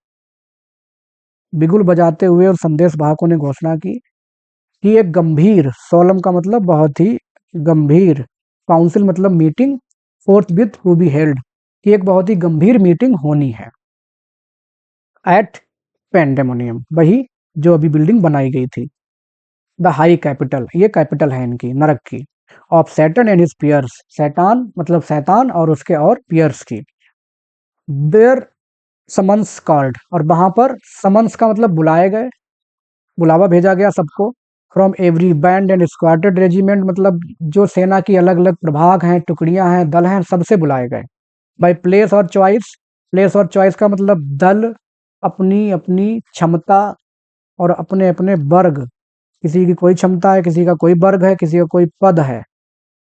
बिगुल बजाते हुए और संदेश वाहकों ने घोषणा की कि एक गंभीर, सोलम का मतलब बहुत ही गंभीर, काउंसिल मतलब meeting, fourth with to be held, कि एक बहुत ही गंभीर मीटिंग होनी है एट पेंडेमोनियम, वही जो अभी बिल्डिंग बनाई गई थी, द हाई कैपिटल, ये कैपिटल है इनकी नरक की, of Satan and his peers, शैतान मतलब शैतान और उसके और पियर्स की। देयर समन्स कॉल्ड, और वहां पर समन्स का मतलब बुलाए गए, बुलावा भेजा गया सबको, from every band and squared regiment मतलब जो सेना की अलग अलग प्रभाग हैं, टुकड़ियां हैं, दल हैं, सबसे बुलाए गए। बाय प्लेस और चॉइस, प्लेस और चॉइस का मतलब दल अपनी अपनी क्षमता और अपने अपने वर्ग, किसी की कोई क्षमता है, किसी का कोई वर्ग है, किसी का कोई पद है,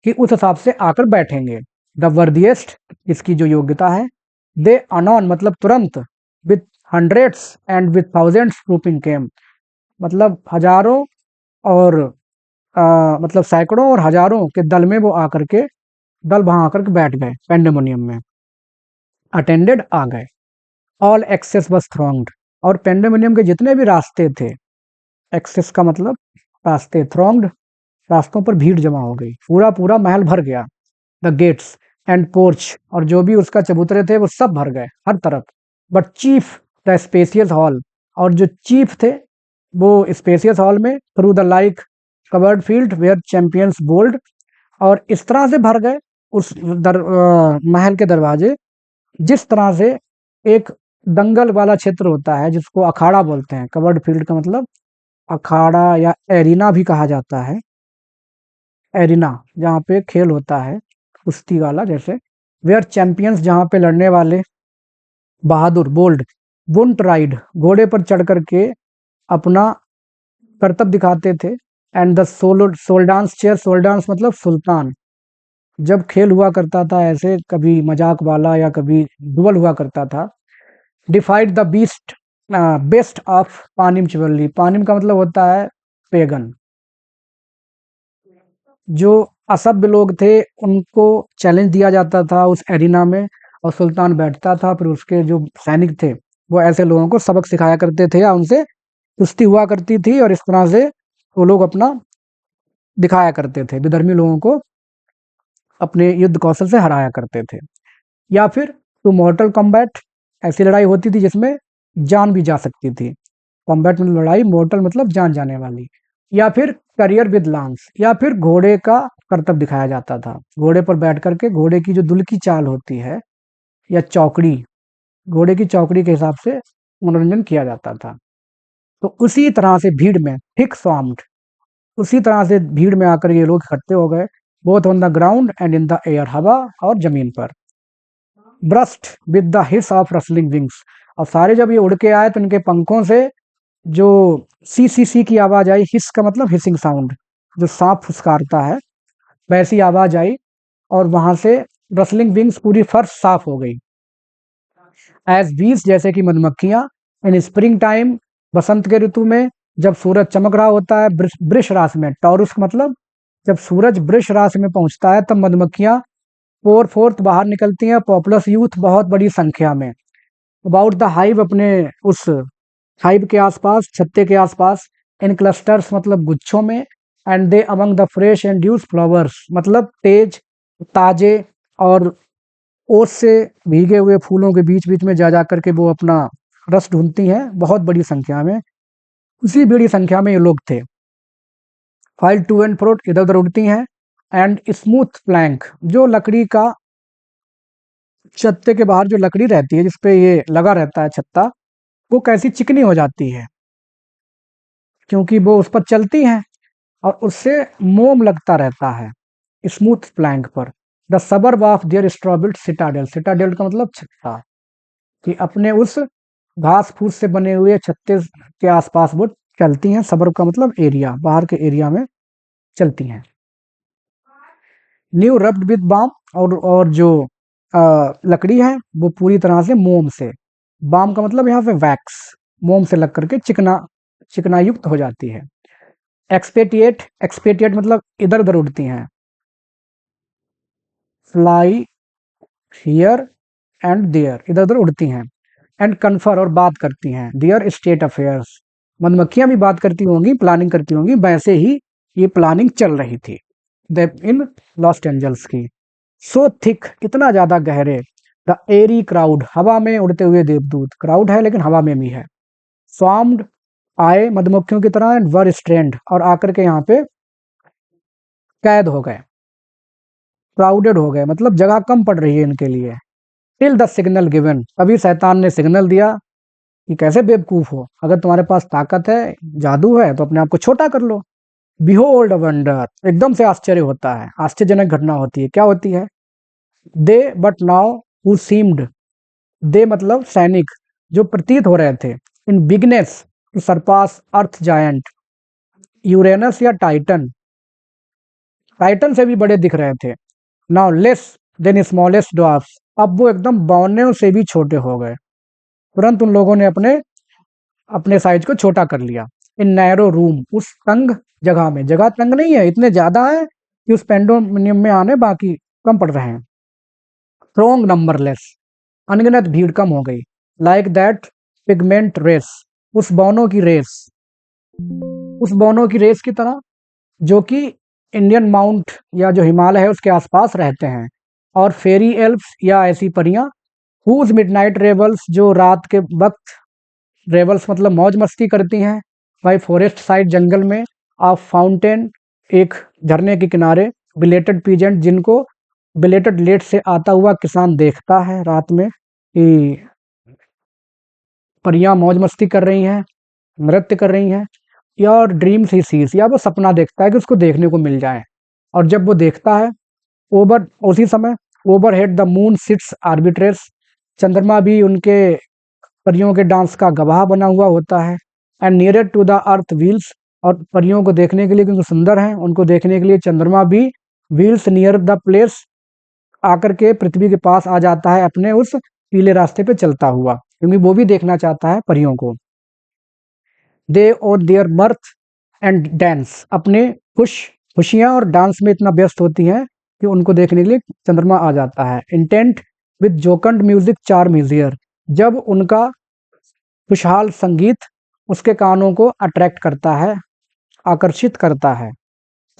कि उस हिसाब से आकर बैठेंगे। द वर्दिएस्ट, इसकी जो योग्यता है, दे अनॉन मतलब तुरंत, with hundreds and with thousands trooping came, मतलब हजारों और मतलब सैकड़ों और हजारों के दल में वो आकर के, दल वहां आकर के बैठ गए पेंडेमोनियम में, अटेंडेड आ गए। ऑल एक्सेस बस थ्रोंग्ड, और पेंडेमोनियम के जितने भी रास्ते थे, एक्सेस का मतलब रास्ते, थ्रोंग्ड रास्तों पर भीड़ जमा हो गई, पूरा पूरा महल भर गया। द गेट्स एंड पोर्च, और जो भी उसका चबूतरे थे वो सब भर गए हर तरफ। But chief the spacious hall, और जो चीफ थे वो स्पेसियस हॉल में, through the like covered field where champions bold, और इस तरह से भर गए उस महल के दरवाजे, जिस तरह से एक दंगल वाला क्षेत्र होता है जिसको अखाड़ा बोलते हैं, कवर्ड फील्ड का मतलब अखाड़ा या एरिना भी कहा जाता है, एरिना जहाँ पे खेल होता है कुश्ती वाला, जैसे वेयर चैंपियंस जहाँ पे लड़ने वाले बहादुर बोल्ड, वुंट राइड घोड़े पर चढ़ करके अपना करतब दिखाते थे, एंड द सोल्डांस चेयर, सोल्डांस मतलब सुल्तान, जब खेल हुआ करता था ऐसे कभी मजाक वाला या कभी डुअल हुआ करता था, डिफाइड द बीस्ट बेस्ट ऑफ पानिम चिवल्ली, पानिम का मतलब होता है पेगन, जो असभ्य लोग थे उनको चैलेंज दिया जाता था उस एरिना में, और सुल्तान बैठता था, फिर उसके जो सैनिक थे वो ऐसे लोगों को सबक सिखाया करते थे या उनसे कुश्ती हुआ करती थी, और इस तरह से वो लोग अपना दिखाया करते थे, विधर्मी लोगों को अपने युद्ध कौशल से हराया करते थे। या फिर टू मॉर्टल कॉम्बैट, ऐसी लड़ाई होती थी जिसमें जान भी जा सकती थी, कॉम्बैट में लड़ाई, मॉर्टल मतलब जान जाने वाली। या फिर करियर विद लांस, या फिर घोड़े का करतब दिखाया जाता था, घोड़े पर बैठ करके घोड़े की जो दुल की चाल होती है या चौकड़ी, घोड़े की चौकड़ी के हिसाब से मनोरंजन किया जाता था। तो उसी तरह से भीड़ में थिक स्वाम्ड, उसी तरह से भीड़ में आकर ये लोग इकट्ठे हो गए, both on the ground and in the air, हवा और जमीन पर। Burst with the his of rustling wings, और सारे जब ये उड़ के आए तो इनके पंखों से जो सी की आवाज आई, हिस का मतलब हिसिंग साउंड, जो सांप फुसकारता है वैसी आवाज आई, और वहां से रसलिंग विंग्स पूरी फर्श साफ हो गई। एज बीस, जैसे कि मधुमक्खियां, इन स्प्रिंग टाइम, बसंत के ऋतु में, जब सूरज चमक रहा होता है वृष राशि में, टॉरस का मतलब जब सूरज वृष राशि में पहुंचता है तब मधुमक्खियां फोर फोर्थ बाहर निकलती हैं, पॉपुलस यूथ बहुत बड़ी संख्या में, अबाउट द हाइव, अपने उस हाइव के आसपास, छत्ते के आसपास, इन क्लस्टर्स मतलब गुच्छों में, and they among the fresh and dews flowers, मतलब तेज ताजे और ओस से भीगे हुए फूलों के बीच बीच में जा जा करके वो अपना रस ढूंढती हैं बहुत बड़ी संख्या में। उसी बड़ी संख्या में ये लोग थे। फाइल टू एंड फ्रोट, इधर उधर उड़ती हैं, एंड स्मूथ प्लैंक, जो लकड़ी का छत्ते के बाहर जो लकड़ी रहती है जिसपे ये लगा रहता है छत्ता, वो कैसी चिकनी हो जाती है क्योंकि वो उस पर चलती हैं और उससे मोम लगता रहता है स्मूथ प्लैंक पर। The suburb of their straw built citadel, citadel का मतलब छत्ता, कि अपने उस घास फूस से बने हुए छत्ते के आसपास वो चलती हैं। सबर्ब का मतलब एरिया, बाहर के एरिया में चलती हैं। न्यू रब्ड विद बाम, और जो लकड़ी है वो पूरी तरह से मोम से, बाम का मतलब यहाँ पे वैक्स, मोम से लग करके चिकना युक्त हो जाती है। एक्सपेटिएट, एक्सपेटिएट मतलब इधर उधर उड़ती हैं। फ्लाई हियर एंड देयर, इधर उधर उड़ती हैं। एंड कन्फर, और बात करती हैं, देयर स्टेट अफेयर्स, मधुमक्खियां भी बात करती होंगी, प्लानिंग करती होंगी, वैसे ही ये प्लानिंग चल रही थी इन लॉस एंजल्स की। सो थिक, इतना ज्यादा गहरे, द एरी क्राउड, हवा में उड़ते हुए देवदूत, क्राउड है लेकिन हवा में भी है। स्वाम्ड, आए मधुमक्खियों की तरह, एंड वर स्ट्रेंड, और आकर के यहाँ पे कैद हो गए, क्राउडेड हो गए, मतलब जगह कम पड़ रही है इनके लिए। टिल द सिग्नल गिवन, अभी शैतान ने सिग्नल दिया कि कैसे बेवकूफ हो, अगर तुम्हारे पास ताकत है, जादू है, तो अपने आप को छोटा कर लो। बिहोल्ड वंडर, एकदम से आश्चर्य होता है, आश्चर्यजनक घटना होती है। क्या होती है? They but now who seemed, they मतलब सैनिक, जो प्रतीत हो रहे थे, in bigness to surpass earth giant, Uranus या टाइटन, टाइटन से भी बड़े दिख रहे थे। Now less than smallest dwarfs, अब वो एकदम बौनों से भी छोटे हो गए, तुरंत उन लोगों ने अपने अपने साइज को छोटा कर लिया। इन नैरो रूम, उस तंग जगह में, जगह तंग नहीं है, इतने ज्यादा है कि उस पेंडोमिनियम में आने बाकी कम पड़ रहे हैं। स्ट्रॉन्ग नंबरलेस, अनगिनत भीड़ कम हो गई। लाइक दैट पिगमेंट रेस, उस बौनों की रेस, उस बौनों की रेस की तरह जो कि इंडियन माउंट या जो हिमालय है उसके आसपास रहते हैं। और फेरी एल्फ्स, या ऐसी परियां, हुज मिडनाइट रेवल्स, जो रात के वक्त, रेवल्स मतलब मौज मस्ती करती हैं, भाई फॉरेस्ट साइड, जंगल में, ऑफ फाउंटेन, एक झरने के किनारे, बिलेटेड पीजेंट, जिनको बिलेटेड लेट से आता हुआ किसान देखता है रात में कि परियां मौज मस्ती कर रही हैं, नृत्य कर रही हैं, या और ड्रीम्स ही सीज, या वो सपना देखता है कि उसको देखने को मिल जाए। और जब वो देखता है, ओवर उसी समय overhead the moon sits arbitress, चंद्रमा भी उनके परियों के डांस का गवाह बना हुआ होता है। And nearer to the earth wheels, और परियों को देखने के लिए, क्योंकि सुंदर हैं, उनको देखने के लिए चंद्रमा भी व्हील्स नियर द प्लेस, आकर के पृथ्वी के पास आ जाता है अपने उस पीले रास्ते पे चलता हुआ, क्योंकि वो भी देखना चाहता है परियों को। दे और देयर मर्थ एंड डांस, अपने खुशियां और डांस में इतना व्यस्त होती हैं कि उनको देखने के लिए चंद्रमा आ जाता है। Intent with जोकंड music charm here, जब उनका खुशहाल संगीत उसके कानों को अट्रैक्ट करता है, आकर्षित करता है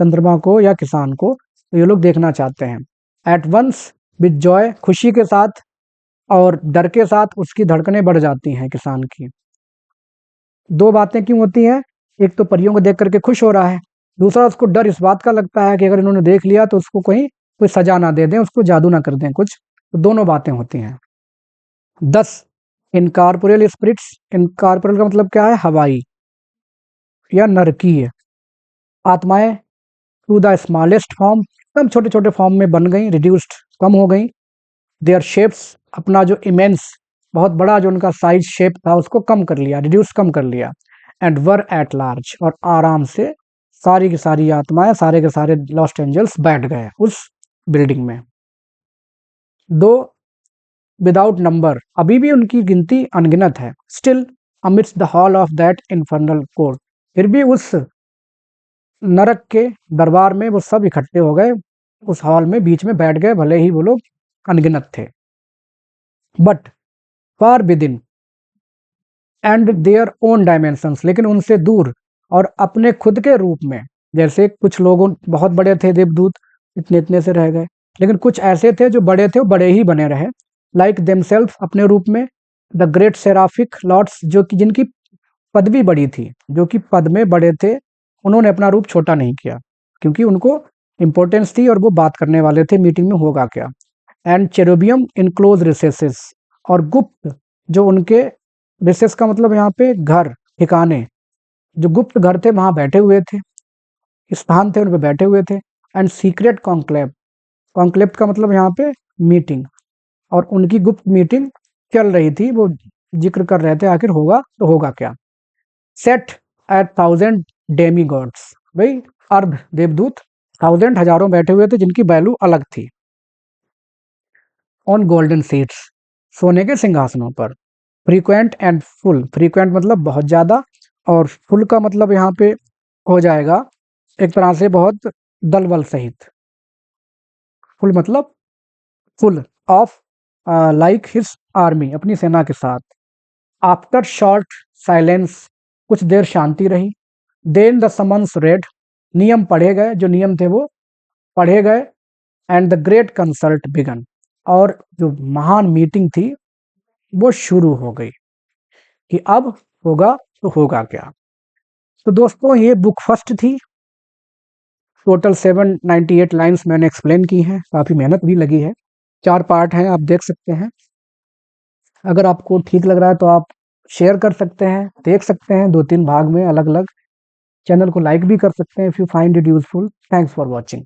चंद्रमा को या किसान को, तो ये लोग देखना चाहते हैं। एट वंस विद जॉय, खुशी के साथ और डर के साथ उसकी धड़कनें बढ़ जाती हैं किसान की। दो बातें क्यों होती हैं? एक तो परियों को देख करके खुश हो रहा है, दूसरा उसको डर इस बात का लगता है कि अगर इन्होंने देख लिया तो उसको कोई सजा ना दे दें, उसको जादू ना कर दें कुछ, तो दोनों बातें होती हैं। 10 इनकॉर्पोरियल स्पिरिट्स, इनकॉर्पोरियल का मतलब क्या है? हवाई, या नरकीय आत्माएं टू द स्मॉलेस्ट फॉर्म, एकदम छोटे छोटे फॉर्म में बन गई, रिड्यूस्ड कम हो गई। देयर शेप्स, अपना जो इमेंस बहुत बड़ा जो उनका साइज शेप था उसको कम कर लिया, रिड्यूस कम कर लिया। एंड वर एट लार्ज, और आराम से सारी की सारी आत्माएं, सारे के सारे लॉस्ट एंजल्स बैठ गए उस बिल्डिंग में। दो विदाउट नंबर, अभी भी उनकी गिनती अनगिनत है। Still amidst the hall of that infernal court, फिर भी उस नरक के दरबार में वो सब इकट्ठे हो गए, उस हॉल में बीच में बैठ गए, भले ही वो लोग अनगिनत थे। But far with in and their own dimensions, लेकिन उनसे दूर और अपने खुद के रूप में। जैसे कुछ लोगों बहुत बड़े थे देवदूत, इतने इतने से रह गए, लेकिन कुछ ऐसे थे जो बड़े थे वो बड़े ही बने रहे। लाइक देमसेल्फ, अपने रूप में। द ग्रेट सेराफिक लॉर्ड्स, जो कि जिनकी पदवी बड़ी थी, जो कि पद में बड़े थे, उन्होंने अपना रूप छोटा नहीं किया, क्योंकि उनको इंपॉर्टेंस थी और वो बात करने वाले थे मीटिंग में होगा क्या। एंड चेरोबियम इन क्लोज रिसेसेस, और गुप्त जो उनके, रिसेस का मतलब यहाँ पे घर, ठिकाने, जो गुप्त घर थे वहां बैठे हुए थे, स्थान थे उन पे बैठे हुए थे। एंड सीक्रेट कॉन्क्लेव, कॉन्क्लेव का मतलब यहाँ पे मीटिंग, और उनकी गुप्त मीटिंग चल रही थी, वो जिक्र कर रहे थे आखिर होगा तो होगा क्या। सेट एट 1000 डेमी गॉड्स, भाई अर्ध देवदूत 1000 हजारों बैठे हुए थे जिनकी वैल्यू अलग थी। ऑन गोल्डन सीट्स, सोने के सिंहासनों पर। फ्रीक्वेंट एंड फुल, फ्रीक्वेंट मतलब बहुत ज़्यादा, और फुल का मतलब यहाँ पे हो जाएगा एक तरह से बहुत दल बल सहित। फुल मतलब full of, like his army, अपनी सेना के साथ। आफ्टर शॉर्ट साइलेंस, कुछ देर शांति रही। देन द समन्स रेड, नियम पढ़े गए, जो नियम थे वो पढ़े गए। And the great consult began, और जो महान मीटिंग थी वो शुरू हो गई कि अब होगा तो होगा क्या। तो दोस्तों ये बुक फर्स्ट थी, टोटल 798 लाइन्स मैंने एक्सप्लेन की हैं, काफ़ी मेहनत भी लगी है। 4 पार्ट हैं, आप देख सकते हैं। अगर आपको ठीक लग रहा है तो आप शेयर कर सकते हैं, देख सकते हैं 2-3 भाग में अलग अलग। चैनल को लाइक भी कर सकते हैं if you find it useful. Thanks for watching.